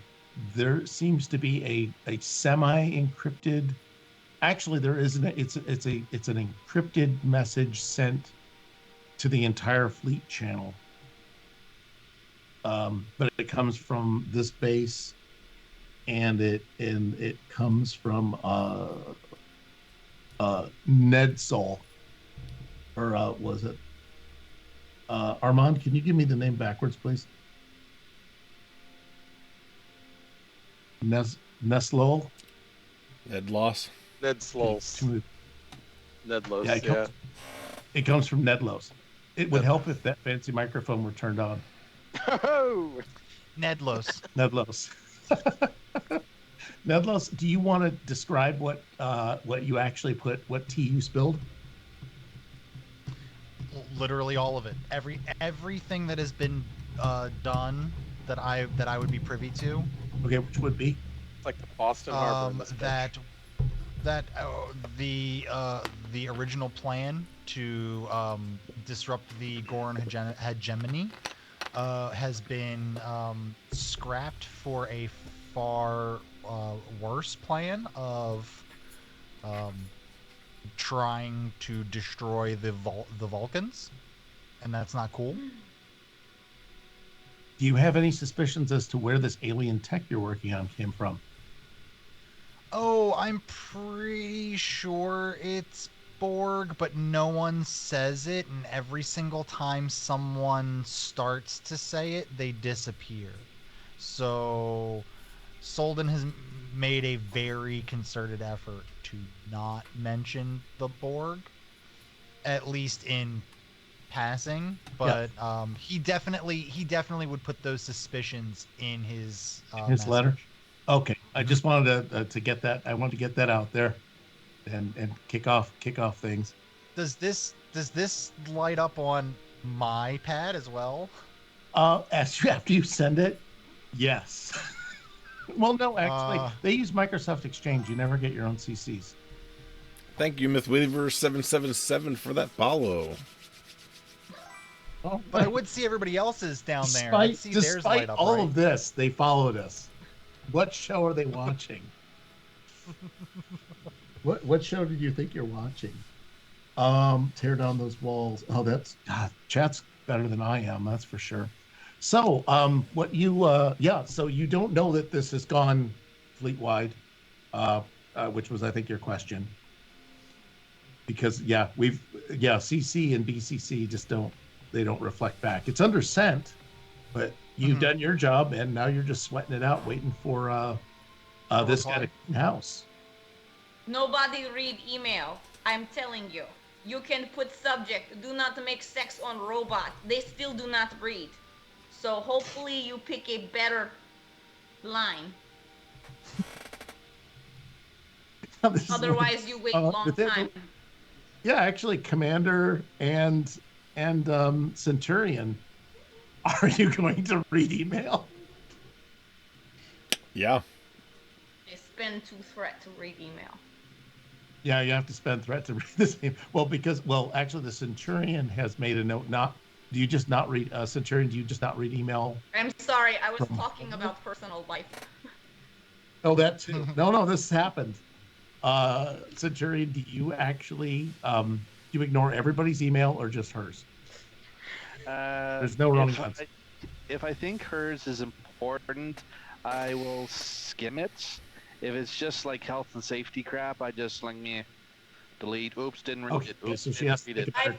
There seems to be a semi-encrypted. Actually, there isn't. It's an encrypted message sent to the entire fleet channel. But it comes from this base, and it comes from Ned Sol, or was it Armand? Can you give me the name backwards, please? Neslol. Ned Loss. Ned Slols. Ned Los, Yeah, it comes from Nedlos. It would help if that fancy microphone were turned on. Nedlos. Nedlos. Nedlos, do you want to describe what you actually put, what tea you spilled? Literally all of it. Everything that has been done that I would be privy to. Okay, which would be? It's like the Boston Harbor in this bitch. The original plan to disrupt the Goran hegemony has been scrapped for a far worse plan of trying to destroy the Vulcans, and that's not cool. Do you have any suspicions as to where this alien tech you're working on came from? Oh, I'm pretty sure it's Borg, but no one says it, and every single time someone starts to say it, they disappear. So Solden has made a very concerted effort to not mention the Borg, at least in passing, but he definitely would put those suspicions in his letter. message. Okay, I just wanted to get that. I wanted to get that out there, and kick off things. Does this light up on my pad as well? After you send it, yes. Well, no, actually, they use Microsoft Exchange. You never get your own CCs. Thank you, MythWeaver777 for that follow. Oh, But I would see everybody else's down there. I'd see theirs light Despite up, all right? of this, they followed us. What show are they watching? What show did you think you're watching? Tear down those walls. Oh, chat's better than I am. That's for sure. So, what you, so you don't know that this has gone fleet-wide, which was, I think, your question. Because, CC and BCC just they don't reflect back. It's under sent, but you've done your job, and now you're just sweating it out, waiting for this guy to clean house. Nobody read email. I'm telling you. You can put subject, do not make sex on robot. They still do not read. So hopefully you pick a better line. Otherwise you wait a long time. Yeah, actually, Commander and Centurion, are you going to read email? Yeah. They spend 2 threat to read email. Yeah, you have to spend threat to read this email. Well, actually, the Centurion has made a note. Do you just not read Centurion? Do you just not read email? I'm sorry, I was talking about personal life. Oh, that too. No, this happened. Centurion, do you actually do you ignore everybody's email or just hers? There's no wrong answer. If I think hers is important, I will skim it. If it's just like health and safety crap, I just delete. Oops, didn't read it. Oops, so she has to read it. I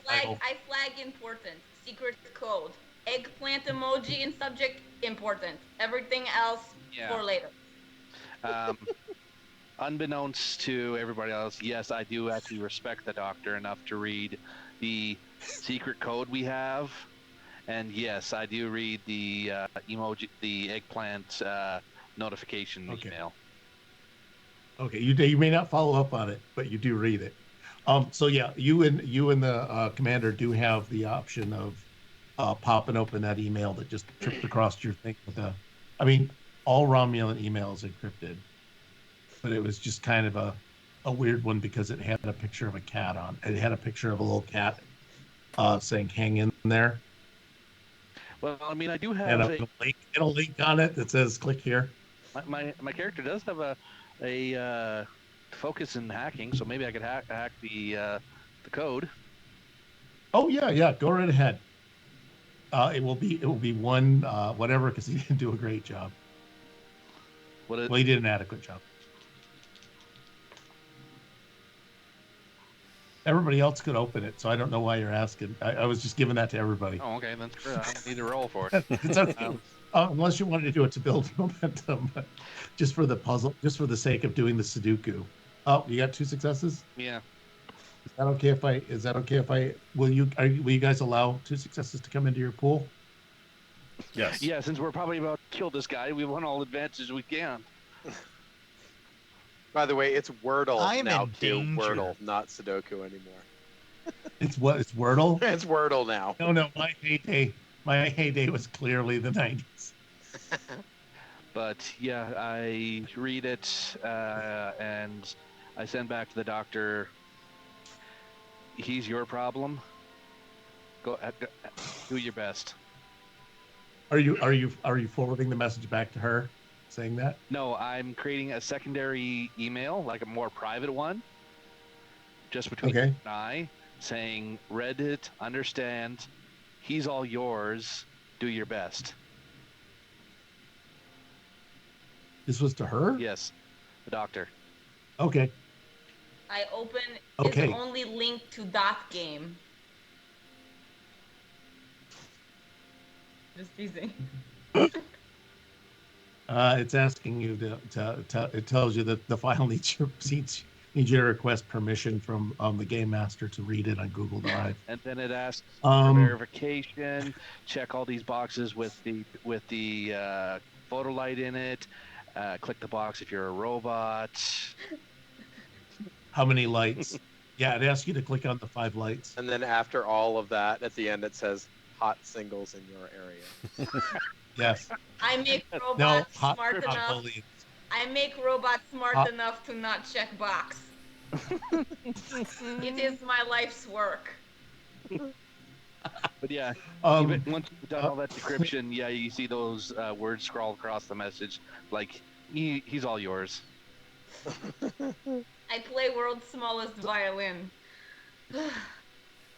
flag important. Secret code. Eggplant emoji in subject, important. Everything else for later. Unbeknownst to everybody else, yes, I do actually respect the doctor enough to read the secret code we have. And yes, I do read the emoji, the eggplant notification email. Okay, you may not follow up on it, but you do read it. So yeah, you and the commander do have the option of popping open that email that just tripped across your thing with all Romulan emails encrypted, but it was just kind of a weird one because it had a picture of a cat on it. It had a picture of a little cat saying "hang in there." Well, I do have and a link on it that says "click here." My character does have a focus in hacking, so maybe I could hack the code. Oh yeah, go right ahead. It will be one whatever, because he didn't do a great job. He did an adequate job. Everybody else could open it, so I don't know why you're asking. I was just giving that to everybody. Oh, okay, that's good. I don't need to roll for it. It's okay. Unless you wanted to do it to build momentum, but just for the puzzle, just for the sake of doing the Sudoku. Oh, you got 2 successes? Yeah. Is that okay if I will you guys allow 2 successes to come into your pool? Yes. Yeah, since we're probably about to kill this guy, we want all advantages we can. By the way, it's Wordle now too. danger. Wordle, not Sudoku anymore. It's what? It's Wordle? It's Wordle now. No, my heyday was clearly the 90s. But yeah, I read it and I send back to the doctor. He's your problem. Go do your best. Are you forwarding the message back to her, saying that? No, I'm creating a secondary email, like a more private one, just between you and I, saying, read it, understand, he's all yours, do your best. This was to her? Yes, the doctor. Okay. I open is only linked to dot game. Just teasing. It's asking you to it tells you that the file needs you to request permission from the game master to read it on Google Drive. And then it asks for verification, check all these boxes with the photo light in it, click the box if you're a robot. How many lights? Yeah, it asks you to click on the 5 lights. And then after all of that, at the end it says hot singles in your area. Yes. I make robots hot smart enough. bullies. I make robots smart enough to not check box. It is my life's work. But yeah, even once you've done all that decryption, yeah, you see those words scroll across the message, like he's all yours. I play world's smallest violin.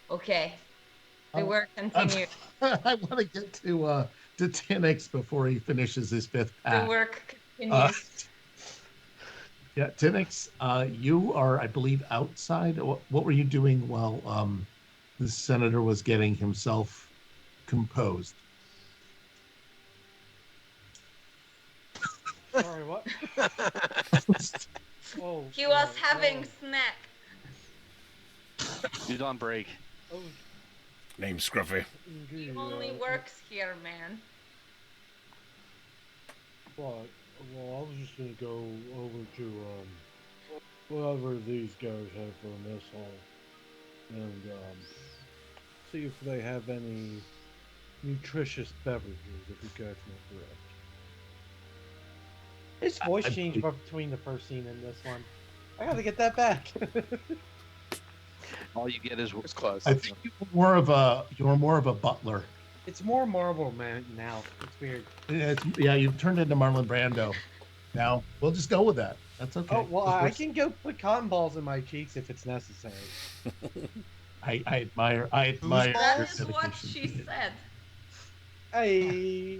Okay. The work continues. I want to get to to Tinix before he finishes his fifth The pack. work Uh, continues. yeah, Tinix, you are, I believe, outside. What were you doing while the senator was getting himself composed? Sorry, what? Oh, He was oh, having snack. He's on break. oh, Name Scruffy. He indeed, only works here, man. Well, I was just gonna go over to whatever these guys have for a mess hall and see if they have any nutritious beverages, if you catch me correct. his voice I changed believe- between the first scene and this one. I gotta get that back. All you get is It's close. I think you were more of a butler. It's more Marvel man now. It's weird. Yeah, you've turned into Marlon Brando. Now we'll just go with that. That's okay. Oh well, 'Cause I we're- can go put cotton balls in my cheeks if it's necessary. I admire your That is what dedication she to it. said. Hey,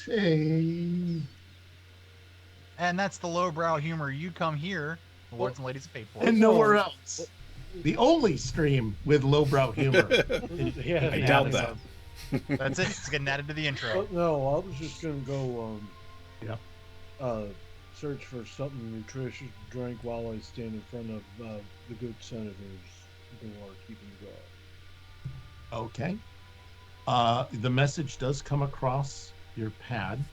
Hey. And that's the lowbrow humor you come here, lords and ladies, paid for. And nowhere else. The only stream with lowbrow humor. yeah, I doubt that. That's it. It's getting added to the intro. But no, I was just gonna go Yeah. search for something nutritious to drink while I stand in front of the good senator's door, keeping guard. Okay. The message does come across your pad.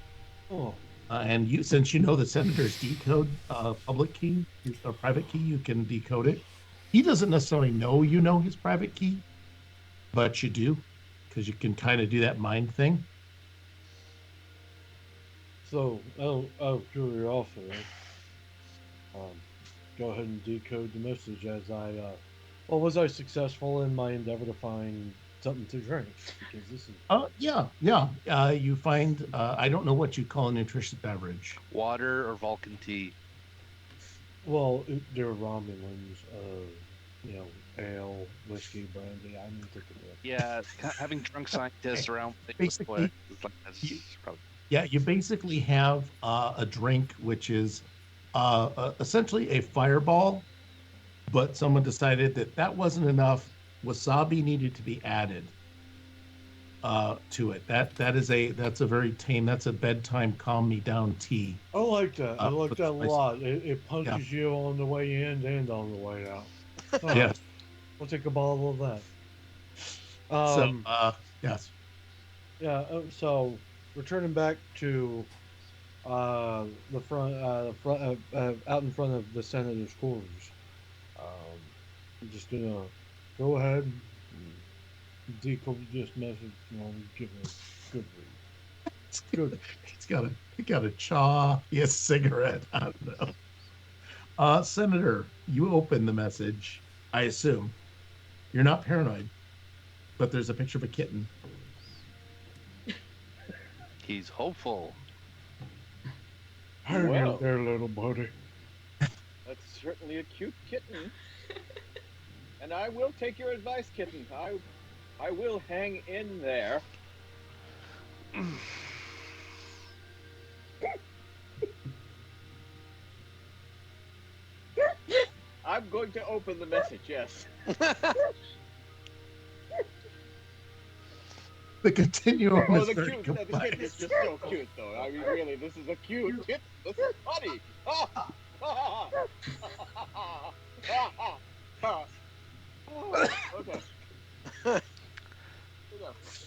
Oh, And you, since you know the senator's decode public key or private key, you can decode it. He doesn't necessarily know you know his private key, but you do, because you can kind of do that mind thing. so out of curiosity, go ahead and decode the message as I. Well, was I successful in my endeavor to find something to drink? Because this is. Yeah. You find I don't know what you call a nutritious beverage. water or Vulcan tea. Well, there are Romulans, ale, whiskey, brandy. I need to think of it. Yeah, having drunk scientists around Basically, that's you- probably Yeah, you basically have a drink which is essentially a fireball, but someone decided that wasn't enough. Wasabi needed to be added to it. That's a very tame. That's a bedtime calm me down tea. I like that. I like but that a spicy. lot. It punches you on the way in and on the way out. Oh, Yes. I'll take a bottle of that. Yes. Yeah. So returning back to the front, out in front of the senator's quarters. I'm just gonna go ahead and decode this message and give it a good read. It's good. He got a chaw. He has a cigarette. I don't know. Senator, you open the message. I assume you're not paranoid, but there's a picture of a kitten. he's hopeful. Hang Well. in there, little buddy. That's certainly a cute kitten. And I will take your advice, kitten. I will hang in there. I'm going to open the message, yes. The continuum Oh, is the very cute. The kitten complex. is just so cute, though. I mean, really, this is a cute kitten. This is funny. Okay. Here we go.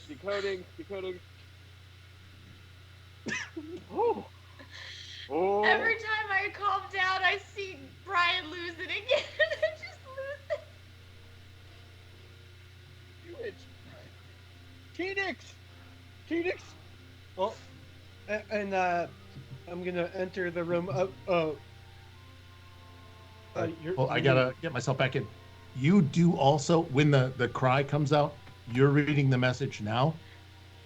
Decoding. Oh. Oh. Every time I calm down, I see Brian lose it again. I just lose it. Huge. Phoenix. Well, and I'm gonna enter the room. Well, I gotta get myself back in. You do also, when the cry comes out, you're reading the message now,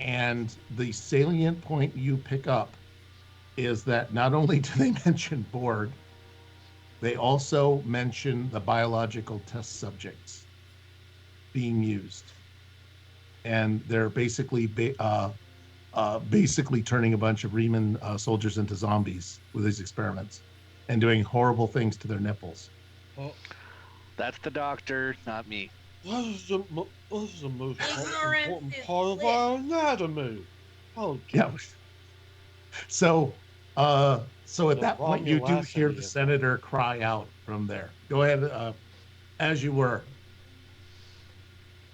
and the salient point you pick up is that not only do they mention board, they also mention the biological test subjects being used, and they're basically basically turning a bunch of Riemann soldiers into zombies with his experiments and doing horrible things to their nipples. Well, That's the doctor, not me. this is the most Ignorance important is part of bliss. our anatomy. How Yeah. So at The that point, you do hear Romulacity the of senator cry out from there. Go ahead, as you were.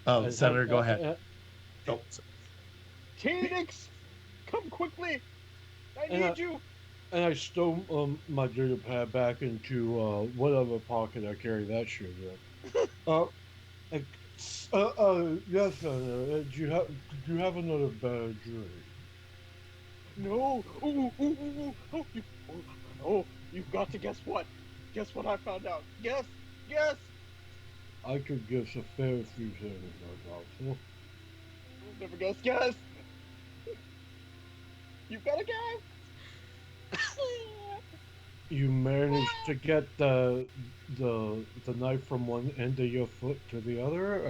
Oh, Senator, go ahead. Oh, Phoenix, come quickly! I And need you! And I stole my data pad back into whatever pocket I carry that shit in. Yes, do you have another bad drink? No! Oh, you've got to guess what? Guess what I found out? Guess! I could guess a fair few things, my doctor. Never guess! You've got to guess! You managed to get the knife from one end of your foot to the other.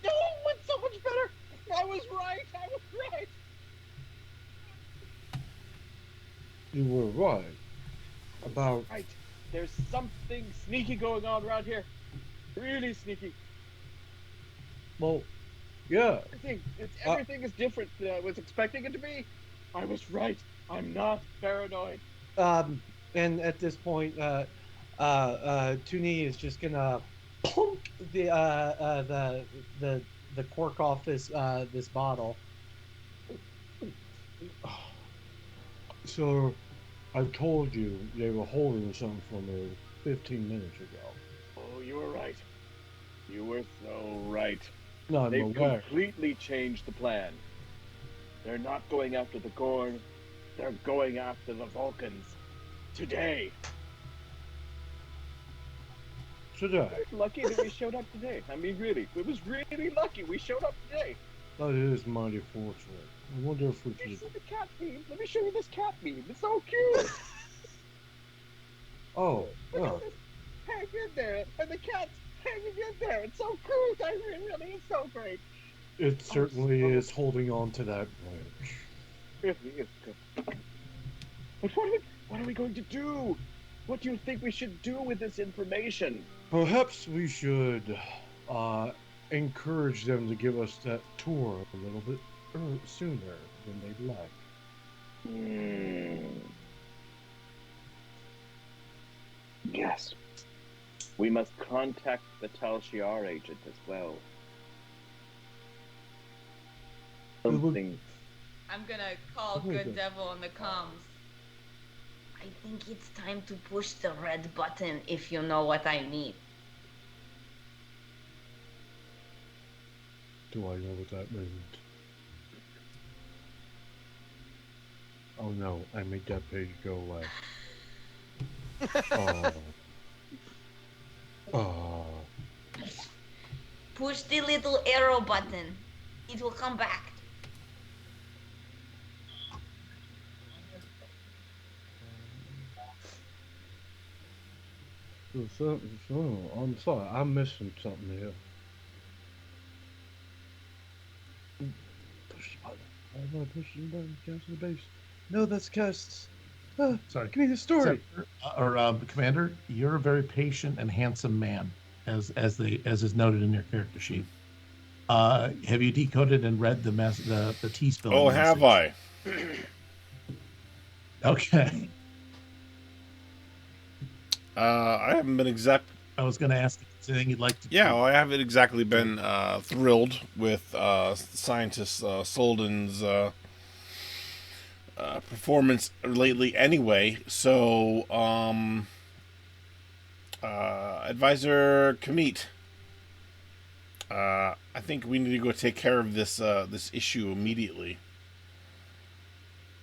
No, it's so much better! I was right! You were right about. Right. There's something sneaky going on around here. Really sneaky. Well, yeah. Everything is different than I was expecting it to be. I was right. I'm not paranoid. And at this point, Tuni is just gonna plunk the cork off this bottle. So, I told you they were holding something for me 15 minutes ago. Oh, you were right. You were so right. No, I'm They've aware. completely changed the plan. They're not going after the Gorn. They're going after the Vulcans. Today. Today. It's lucky that we showed up today. I mean, really. It was really lucky we showed up today. That is mighty fortunate. I wonder if we This could. is the cat meme. Let me show you this cat meme. It's so cute. Oh, Look yeah. at this. Hang in there. And the cat's hanging in there. It's so cute. I really, it's so great. It certainly is holding on to that branch. Really is good. But what are we going to do? What do you think we should do with this information? Perhaps we should encourage them to give us that tour a little bit sooner than they'd like. Yes. We must contact the Tal Shiar agent as well. Something. I'm gonna call Good Devil on the comms. I think it's time to push the red button, if you know what I mean. Do I know what that means? Oh no, I made that page go away. Oh. Push the little arrow button. It will come back. So, I'm sorry, I'm missing something here. Push the button. I want to push the button. Cancel the base. No, that's casts. sorry. Give me the story. Commander, you're a very patient and handsome man, as is noted in your character sheet. Have you decoded and read the T spelling? Oh, have I? Okay. I haven't been I was going to ask if there's anything you'd like to. Yeah, well, I haven't exactly been thrilled with scientist Solden's performance lately anyway. So, Advisor Kamit, I think we need to go take care of this issue immediately.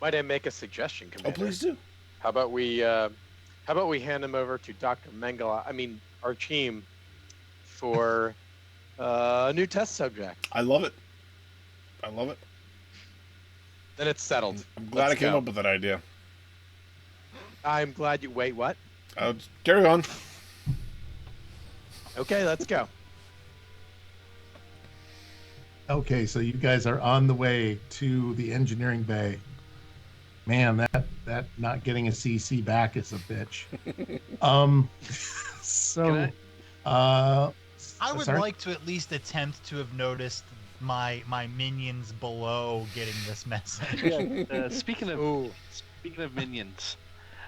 Might I make a suggestion, Commander? Oh, please do. How about we hand him over to Dr. Mengele, our team, for a new test subject. I love it. Then it's settled. I'm glad I came up with that idea. I'm glad you. Wait, what? Carry on. Okay, let's go. Okay, so you guys are on the way to the engineering bay. Man, that not getting a CC back is a bitch. So, I would sorry? like to at least attempt to have noticed my minions below getting this message. Yeah. Speaking of Ooh. minions,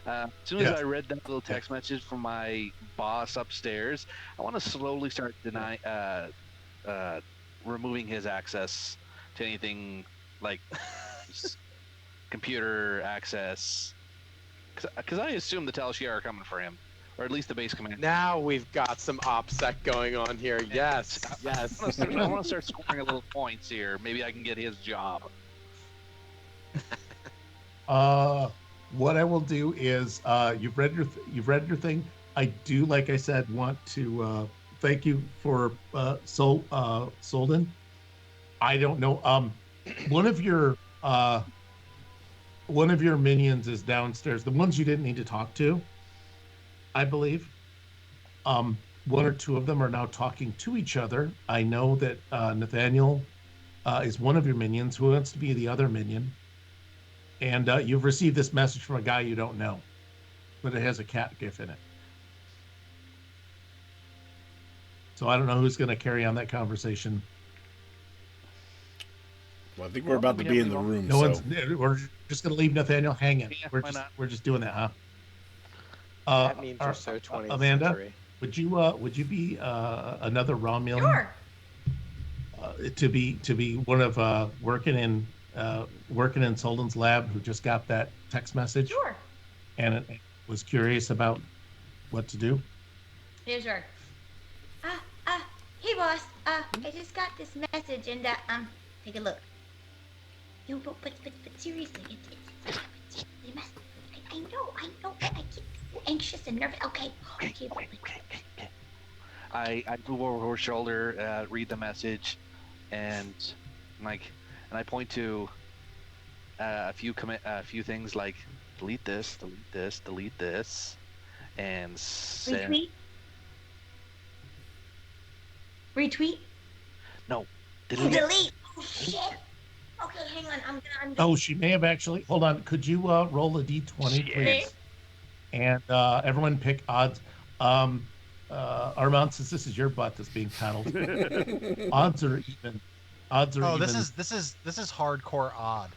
as soon as Yes. I read that little text message from my boss upstairs, I want to slowly start removing his access to anything like computer access, because I assume the Telshia are coming for him, or at least the base command. Now we've got some OPSEC going on here. Yes, yes. I want to start scoring a little points here. Maybe I can get his job. What I will do is, you've read your thing. I do, like I said, want to thank you for Solden. I don't know. One of your minions is downstairs. The ones you didn't need to talk to, I believe. One or two of them are now talking to each other. I know that Nathaniel is one of your minions. Who wants to be the other minion? And you've received this message from a guy you don't know, but it has a cat gif in it. So I don't know who's going to carry on that conversation. Well, I think we're about to be in the room. No so. one's. We're just going to leave Nathaniel hanging. Yeah, we're why just not? we're just doing that, huh? That means you're so 20th Amanda, century. would you be another Romulan? Sure. To be one of working in Solden's lab, who just got that text message Sure. and it was curious about what to do. Yeah, sure. Hey boss. I just got this message and take a look. Yo, but seriously, it's a mess. I know, but I get so anxious and nervous. Okay. I move over her shoulder, read the message, and I point to a few things like delete this, and send. Retweet? No, delete. Delete. Oh shit. Okay, hang on. I'm gonna. Oh, she may have actually. Hold on. Could you roll a d20, please? And everyone pick odds. Armand, since this is your butt that's being paddled, odds are even. Odds are even. This is hardcore odd.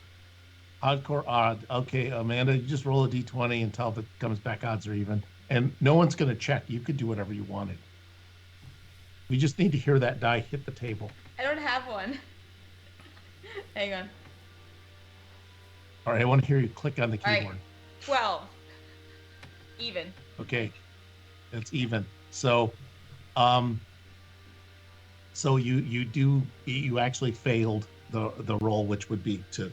Hardcore odd. Okay, Amanda, you just roll a d20 until if it comes back odds are even, and no one's going to check. You could do whatever you wanted. We just need to hear that die hit the table. I don't have one. Hang on. All right, I want to hear you click on the keyboard. Right. 12. Even. Okay, that's even. So, so you actually failed the roll, which would be to,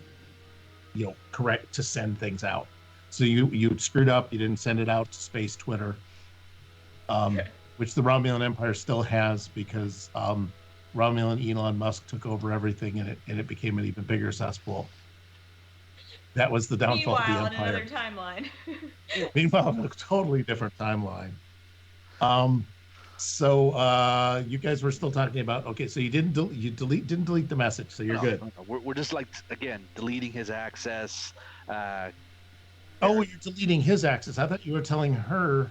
correct, to send things out. So you screwed up. You didn't send it out to space Twitter, which the Romulan Empire still has, because Romulan Elon Musk took over everything, and it became an even bigger cesspool. That was the downfall of the Empire. Meanwhile, in another timeline. Meanwhile, in a totally different timeline. So you guys were still talking about, okay, so you didn't delete the message, so you're good. No. We're just again deleting his access. Oh, you're deleting his access. I thought you were telling her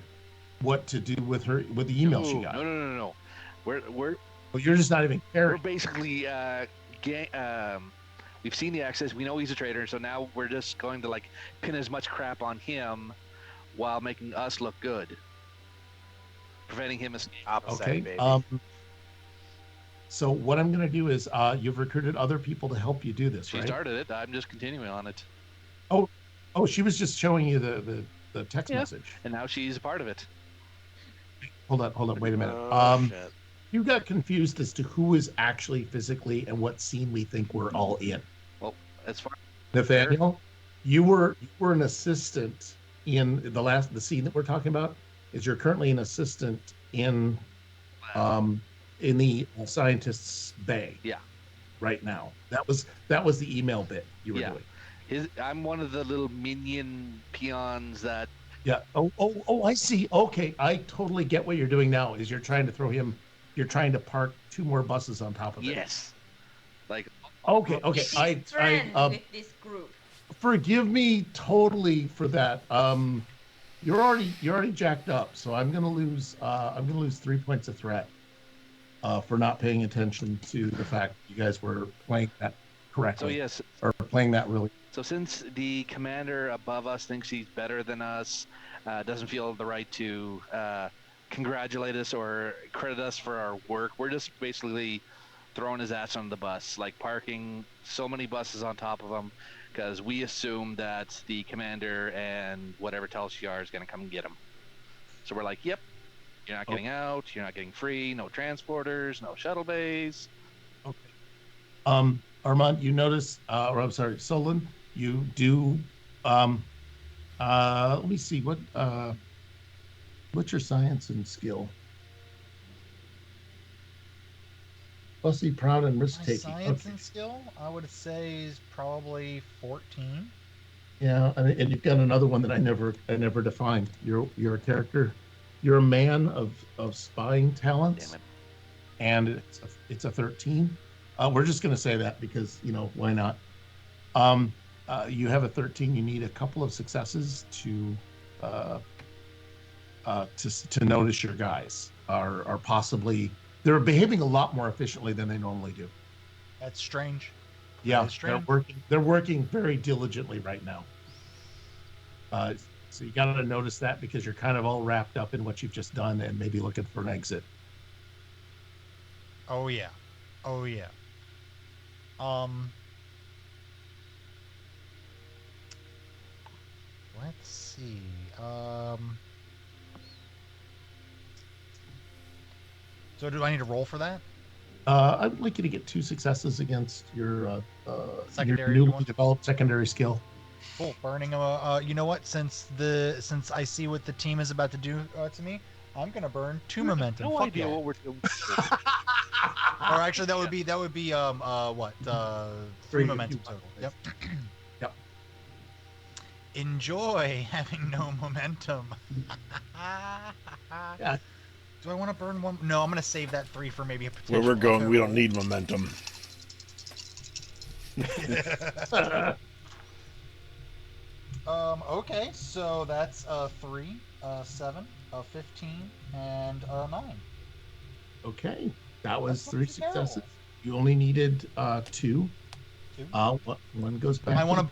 what to do with the email she got. No. We're well, you're just not even caring. We're basically we've seen the access. We know he's a traitor, so now we're just going to pin as much crap on him while making us look good, preventing him escape. Okay. Baby. So what I'm going to do is, you've recruited other people to help you do this, right? She started it. I'm just continuing on it. Oh, she was just showing you the text message. And now she's a part of it. Hold on. Wait a minute. Shit. You got confused as to who is actually physically and what scene we think we're all in. Well, as far Nathaniel, you were an assistant in the scene that we're talking about. Is you're currently an assistant in the scientist's bay. Yeah. Right now, that was the email bit you were doing. I'm one of the little minion peons that. Yeah. Oh, I see. Okay, I totally get what you're doing now. Is you're trying to park 2 more buses on top of it. Yes. Like, Okay. Making friends with this group. Forgive me totally for that. You're already jacked up, so I'm gonna lose 3 points of threat for not paying attention to the fact that you guys were playing that correctly. so yes. Or playing that really. So since the commander above us thinks he's better than us, doesn't feel the right to congratulate us or credit us for our work, we're just basically throwing his ass on the bus, like parking so many buses on top of him, because we assume that the commander and whatever Telshar is going to come and get him. So we're like, yep, you're not getting out, you're not getting free, no transporters, no shuttle bays. Okay. Armand, you notice, or I'm sorry, Solon, you do. Let me see what's your science and skill? Fussy, proud, and risk My taking. science and skill, I would say, is probably 14. Yeah, and you've got another one that I never defined. You're a character. You're a man of spying talents, and it's a 13. We're just going to say that because why not? You have a 13. You need a couple of successes to notice your guys are possibly they're behaving a lot more efficiently than they normally do. That's strange. Yeah, strange. They're working very diligently right now. So you got to notice that because you're kind of all wrapped up in what you've just done and maybe looking for an exit. Oh yeah. Let's see. So do I need to roll for that? I'd like you to get 2 successes against your Secondary newly one? developed secondary skill. Cool. Burning you know what? Since I see what the team is about to do to me, I'm gonna burn 2 momentum. No Fuck idea yeah. what we're doing. Or actually, that would be 3 momentum total. Yep. Yep. Enjoy having no momentum. Yeah. Do I want to burn 1? No, I'm gonna save that 3 for maybe a potential. Where we're going, echo we don't roll. need momentum. Okay, so that's 3, 7, 15, and 9. Okay, that was That's 3 not too terrible. successes. You only needed 2. 2. One goes back. I want to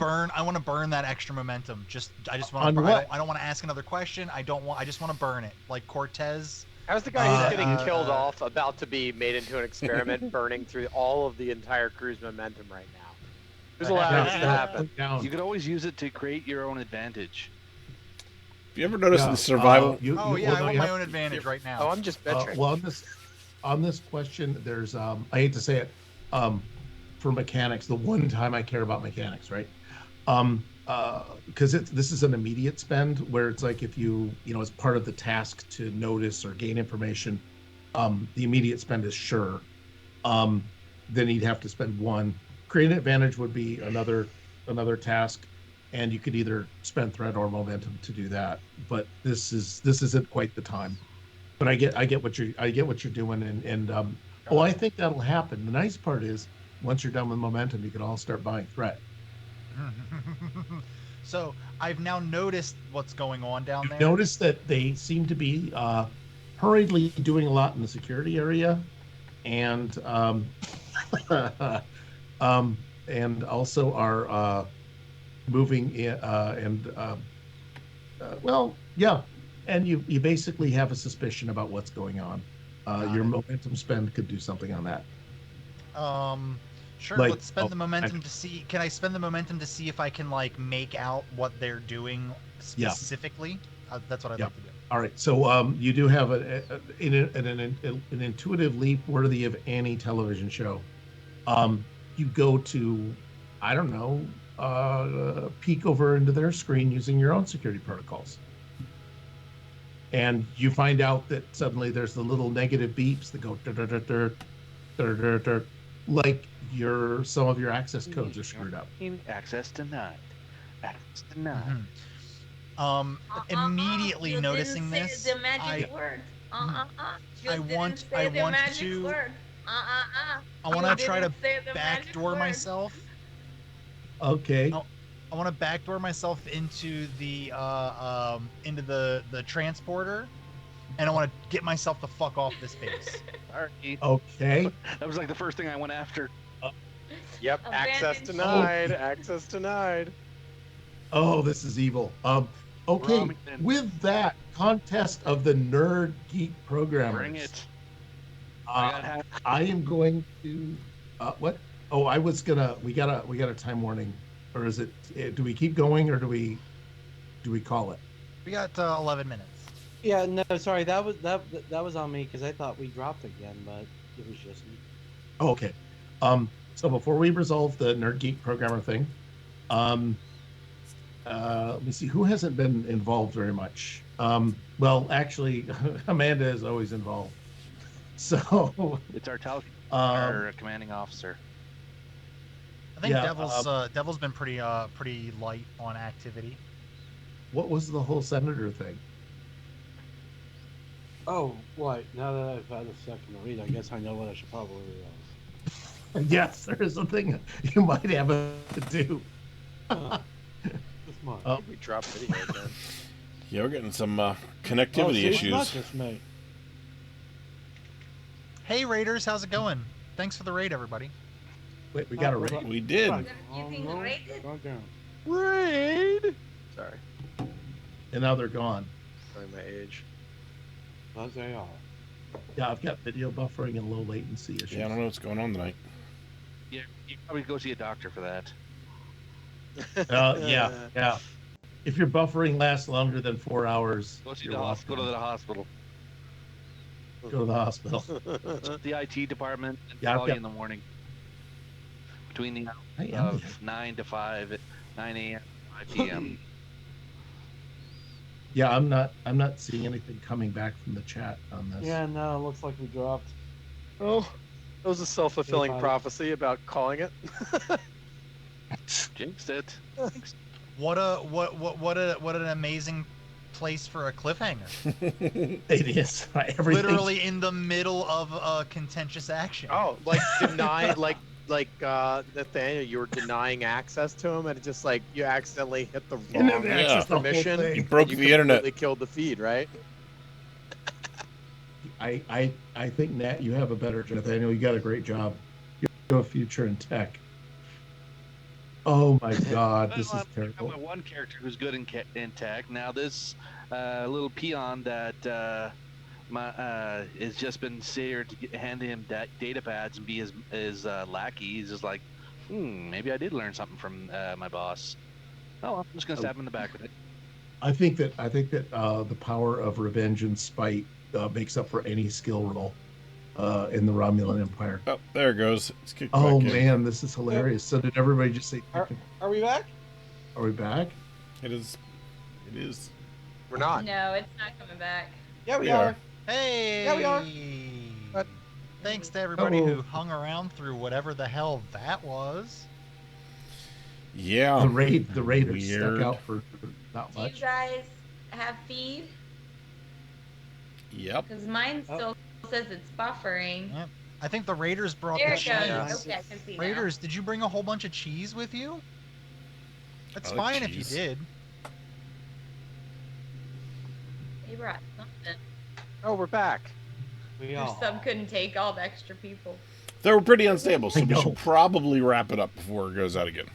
burn that extra momentum. I just want On to. what? I don't want to ask another question. I just want to burn it, like Cortez. How's the guy who's getting Uh, killed off, about to be made into an experiment, burning through all of the entire crew's momentum right now? Who's allowing this to happen? Down. You could always use it to create your own advantage. Have you ever noticed Yeah, in survival? I want my own advantage right now. Oh, I'm just bitching. Well, on this question, there's I hate to say it, for mechanics, the one time I care about mechanics, right? Because this is an immediate spend where it's like if you as part of the task to notice or gain information, the immediate spend is sure. Then you'd have to spend 1. Create an advantage would be another task, and you could either spend threat or momentum to do that. But this isn't quite the time. But I get what you're doing, and I think that'll happen. The nice part is once you're done with momentum, you can all start buying threat. So I've now noticed what's going on down there. Notice that they seem to be hurriedly doing a lot in the security area, and and also are moving in, and you basically have a suspicion about what's going on. Your momentum spend could do something on that. Sure. Like- Let's spend the momentum to see. Can I spend the momentum to see if I can make out what they're doing specifically? That's what I'd like to do. All right, so you do have an intuitive leap worthy of any television show. You go to, I don't know, peek over into their screen using your own security protocols. And you find out that suddenly there's the little negative beeps that go like some of your access codes are screwed up. Access denied. Access denied. Immediately you noticing didn't this, say the magic word. You I didn't want- say I the want magic to- word. I want to try to didn't say the magic backdoor word. myself. Okay. Oh, I want to backdoor myself into the transporter, and I want to get myself the fuck off this base. Sorry. Okay. That was like the first thing I went after. Yep, access Abandoned denied. Access denied. Oh, this is evil. Okay. Ramen. With that contest of the nerd geek programmers, Bring it. I got half. I am going to. What? Oh, I was gonna. We got a time warning, or is it? Do we keep going, or do we call it? We got 11 minutes. Yeah, no, sorry, that was on me because I thought we dropped again, but it was just me. Oh, okay. So before we resolve the nerd geek programmer thing, let me see who hasn't been involved very much. Well, actually, Amanda is always involved. So It's our commanding officer. I think yeah, Devil's been pretty light on activity. what was the whole senator thing? Oh, what? Now that I've had a second to read, I guess I know what I should probably Yes, there is something you might have to do. This month. Oh. We dropped video again. Yeah, we're getting some connectivity It's not issues. just me. Hey Raiders, how's it going? Thanks for the raid, everybody. Wait, we got a raid. We did. Getting raided? Goddamn. Raid. Sorry, And now they're gone. showing my age. As they are. Yeah, I've got video buffering and low latency issues. Yeah, I don't know what's going on tonight. Yeah, you probably go see a doctor for that. Yeah. If your buffering lasts longer than 4 hours, Go see you're the welcome. hospital. Go to the hospital. Go to the hospital. The IT department and Yeah, I've call you got- in the morning. Between the I am hours the- of 9 to 5, at 9 a.m. 5 p.m. Yeah, I'm not seeing anything coming back from the chat on this. Yeah, no, it looks like we dropped. Oh, that was a self-fulfilling Hey, prophecy about calling it. Jinxed it. What an amazing place for a cliffhanger. It is. Everything. Literally in the middle of a contentious action. Oh, like deny, like Nathaniel, you were denying access to him, and it just like you accidentally hit the You never wrong accessed the whole permission. thing. You broke and the internet. completely killed the feed, right? I think Nat, you have a better job. Nathaniel, you got a great job. You have a future in tech. Oh my God, this is Well, I terrible. got my one character who's good in tech. Now this little peon that has just been seared to hand him data pads and be his lackey. He's just like, maybe I did learn something from my boss. Oh, well, I'm just gonna stab him in the back with it. I think that the power of revenge and spite makes up for any skill roll in the Romulan Empire. Oh, there it goes. It's kicked Oh back in. man, this is hilarious. So did everybody just say? Are we back? Are we back? It is. It is. We're not. No, it's not coming back. Yeah, We are. Hey! Yeah, we are. But- Thanks to everybody Hello. who hung around through whatever the hell that was. Yeah. The raiders Weird. stuck out for not Do you much. guys have feed? Yep. Because mine still says it's buffering. Yep. I think the Raiders brought There the it goes. cheese. Okay, I can see now. Raiders, did you bring a whole bunch of cheese with you? That's I like fine if you cheese. did. He brought something. Oh, we're back. We Your are. sub couldn't take all the extra people. They were pretty unstable, so I we know. should probably wrap it up before it goes out again.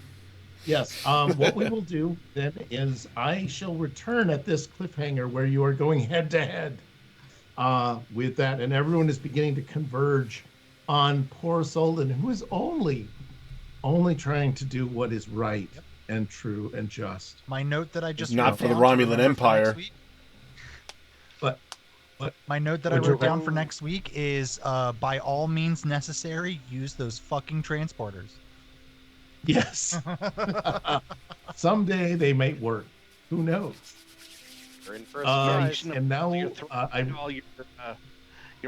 Yes. What we will do then is I shall return at this cliffhanger where you are going head to head with that, and everyone is beginning to converge on poor Solden, who is only trying to do what is right and true and just. My note that I just not wrote for the down to Romulan remember for Empire. next week- But My note that I Would you wrote down write- for next week is by all means necessary, use those fucking transporters. yes, someday they might work. Who knows? We're in for a surprise. And now You're throwing I'm all your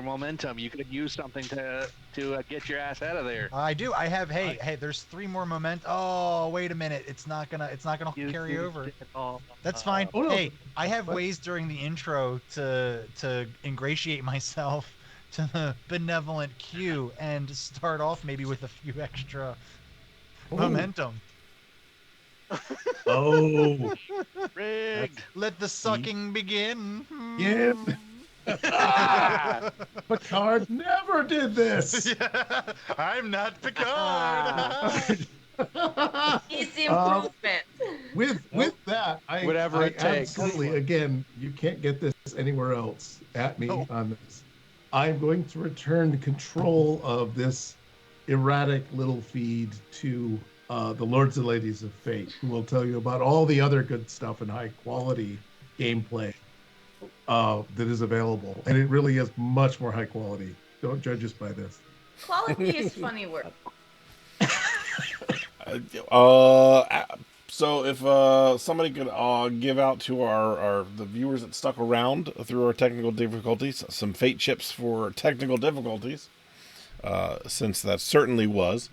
momentum. You could use something to get your ass out of there. I do. I have. Hey, there's 3 more Oh, wait a minute. It's not gonna You carry did over. it all. That's fine. Oh, no. Hey, I have What? ways during the intro to ingratiate myself to the benevolent queue and start off maybe with a few extra momentum. Oh, Rigged. Let the sucking begin. yeah. Picard never did this. Yeah, I'm not Picard. It's Um, improvement. with that, Whatever I it takes. absolutely, again, you can't get this anywhere else at me No. on this. I'm going to return control of this erratic little feed to the Lords and Ladies of Fate, who will tell you about all the other good stuff and high quality gameplay that is available. And it really is much more high quality. Don't judge us by this. Quality is funny word. So if somebody could give out to the viewers that stuck around through our technical difficulties some fate chips for technical difficulties, since that certainly was.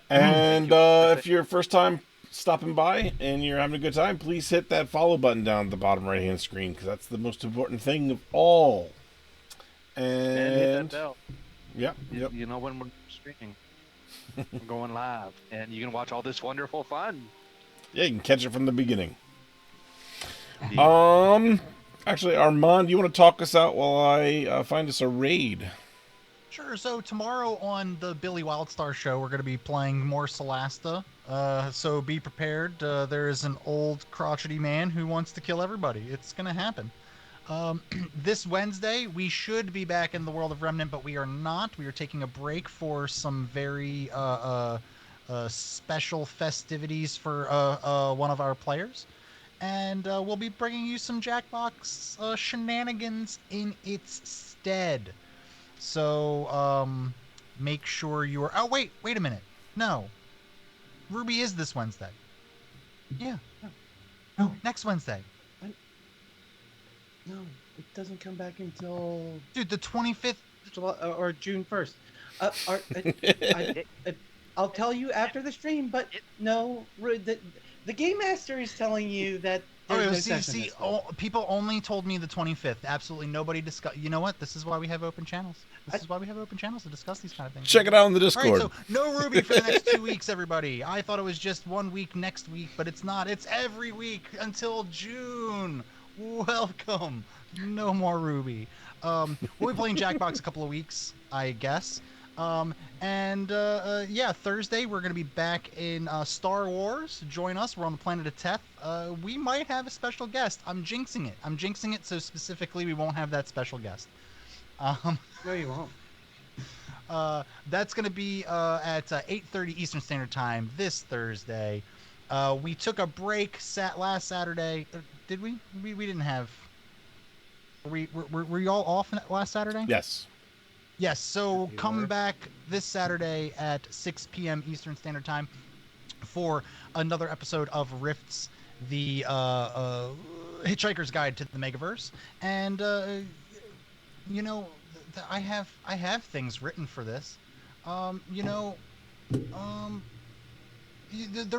And if you're first time stopping by and you're having a good time, please hit that follow button down at the bottom right hand screen, because that's the most important thing of all. And hit that bell. Yep. You know when we're streaming. We're going live, and you can watch all this wonderful fun. Yeah, you can catch it from the beginning. Indeed. Actually, Armand, you want to talk us out while I find us a raid? Sure. So tomorrow on the Billy Wildstar show, we're going to be playing more Solasta. So be prepared. There is an old crotchety man who wants to kill everybody. It's going to happen. This Wednesday, we should be back in the world of Remnant, but we are not. We are taking a break for some very special festivities for one of our players. And we'll be bringing you some Jackbox shenanigans in its stead. So make sure you are... Oh, wait a minute. No. Ruby is this Wednesday. Yeah. No. Next Wednesday. No, it doesn't come back until Dude, the 25th. July or June 1st. I'll tell you after the stream, but no, the Game Master is telling you that there's no session this week. People only told me the 25th. Absolutely nobody discussed. You know what? This is why we have open channels. This is why we have open channels to discuss these kind of things. Check it out on the All Discord. right, so no Ruby for the next 2 weeks, everybody. I thought it was just 1 week next week, but it's not. It's every week until June. Welcome. No more Ruby. We'll be playing Jackbox a couple of weeks, I guess. Yeah, Thursday we're going to be back in Star Wars. Join us. We're on the planet of Teth. We might have a special guest. I'm jinxing it so specifically we won't have that special guest. No, you won't. That's going to be at 8:30 Eastern Standard Time this Thursday. We took a break last Saturday. Did we? We didn't have... Were you all off last Saturday? Yes. Yes, so come back this Saturday at 6 p.m. Eastern Standard Time for another episode of Rifts, the Hitchhiker's Guide to the Megaverse. And, I have things written for this. There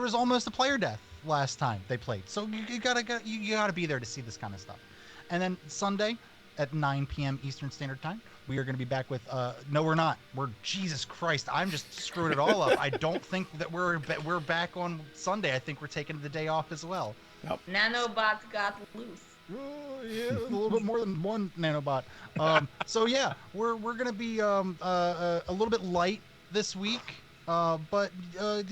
was almost a player death last time they played. So you gotta be there to see this kind of stuff. And then Sunday at 9 p.m. Eastern Standard Time, we are going to be back with... no, we're not. Jesus Christ, I'm just screwing it all up. I don't think that we're back on Sunday. I think we're taking the day off as well. Yep. Nanobot got loose. Yeah, a little bit more than one nanobot. So yeah, we're going to be a little bit light this week. But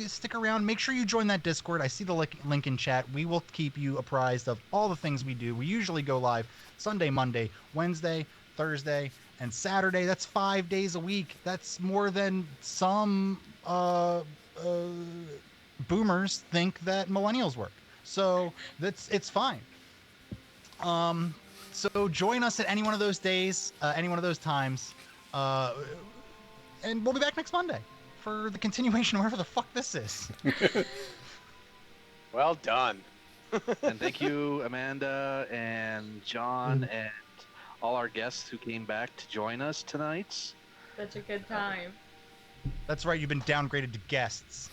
stick around. Make sure you join that Discord. I see the link in chat. We will keep you apprised of all the things we do. We usually go live Sunday, Monday, Wednesday, Thursday, and Saturday. That's 5 days a week. That's more than some boomers think that millennials work. So it's fine. So join us at any one of those days, any one of those times, and we'll be back next Monday for the continuation of whatever the fuck this is. Well done. And thank you, Amanda and John and all our guests who came back to join us tonight. Such a good time. That's right, you've been downgraded to guests.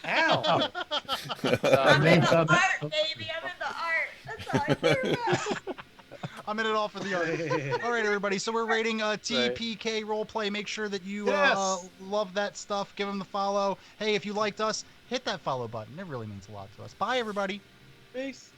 Ow! I'm in the art, baby. I'm in the art. That's all I care about. I'm in it all for the art. All right, everybody. So we're rating TPK roleplay. Make sure that you Yes. love that stuff. Give them the follow. Hey, if you liked us, hit that follow button. It really means a lot to us. Bye, everybody. Peace.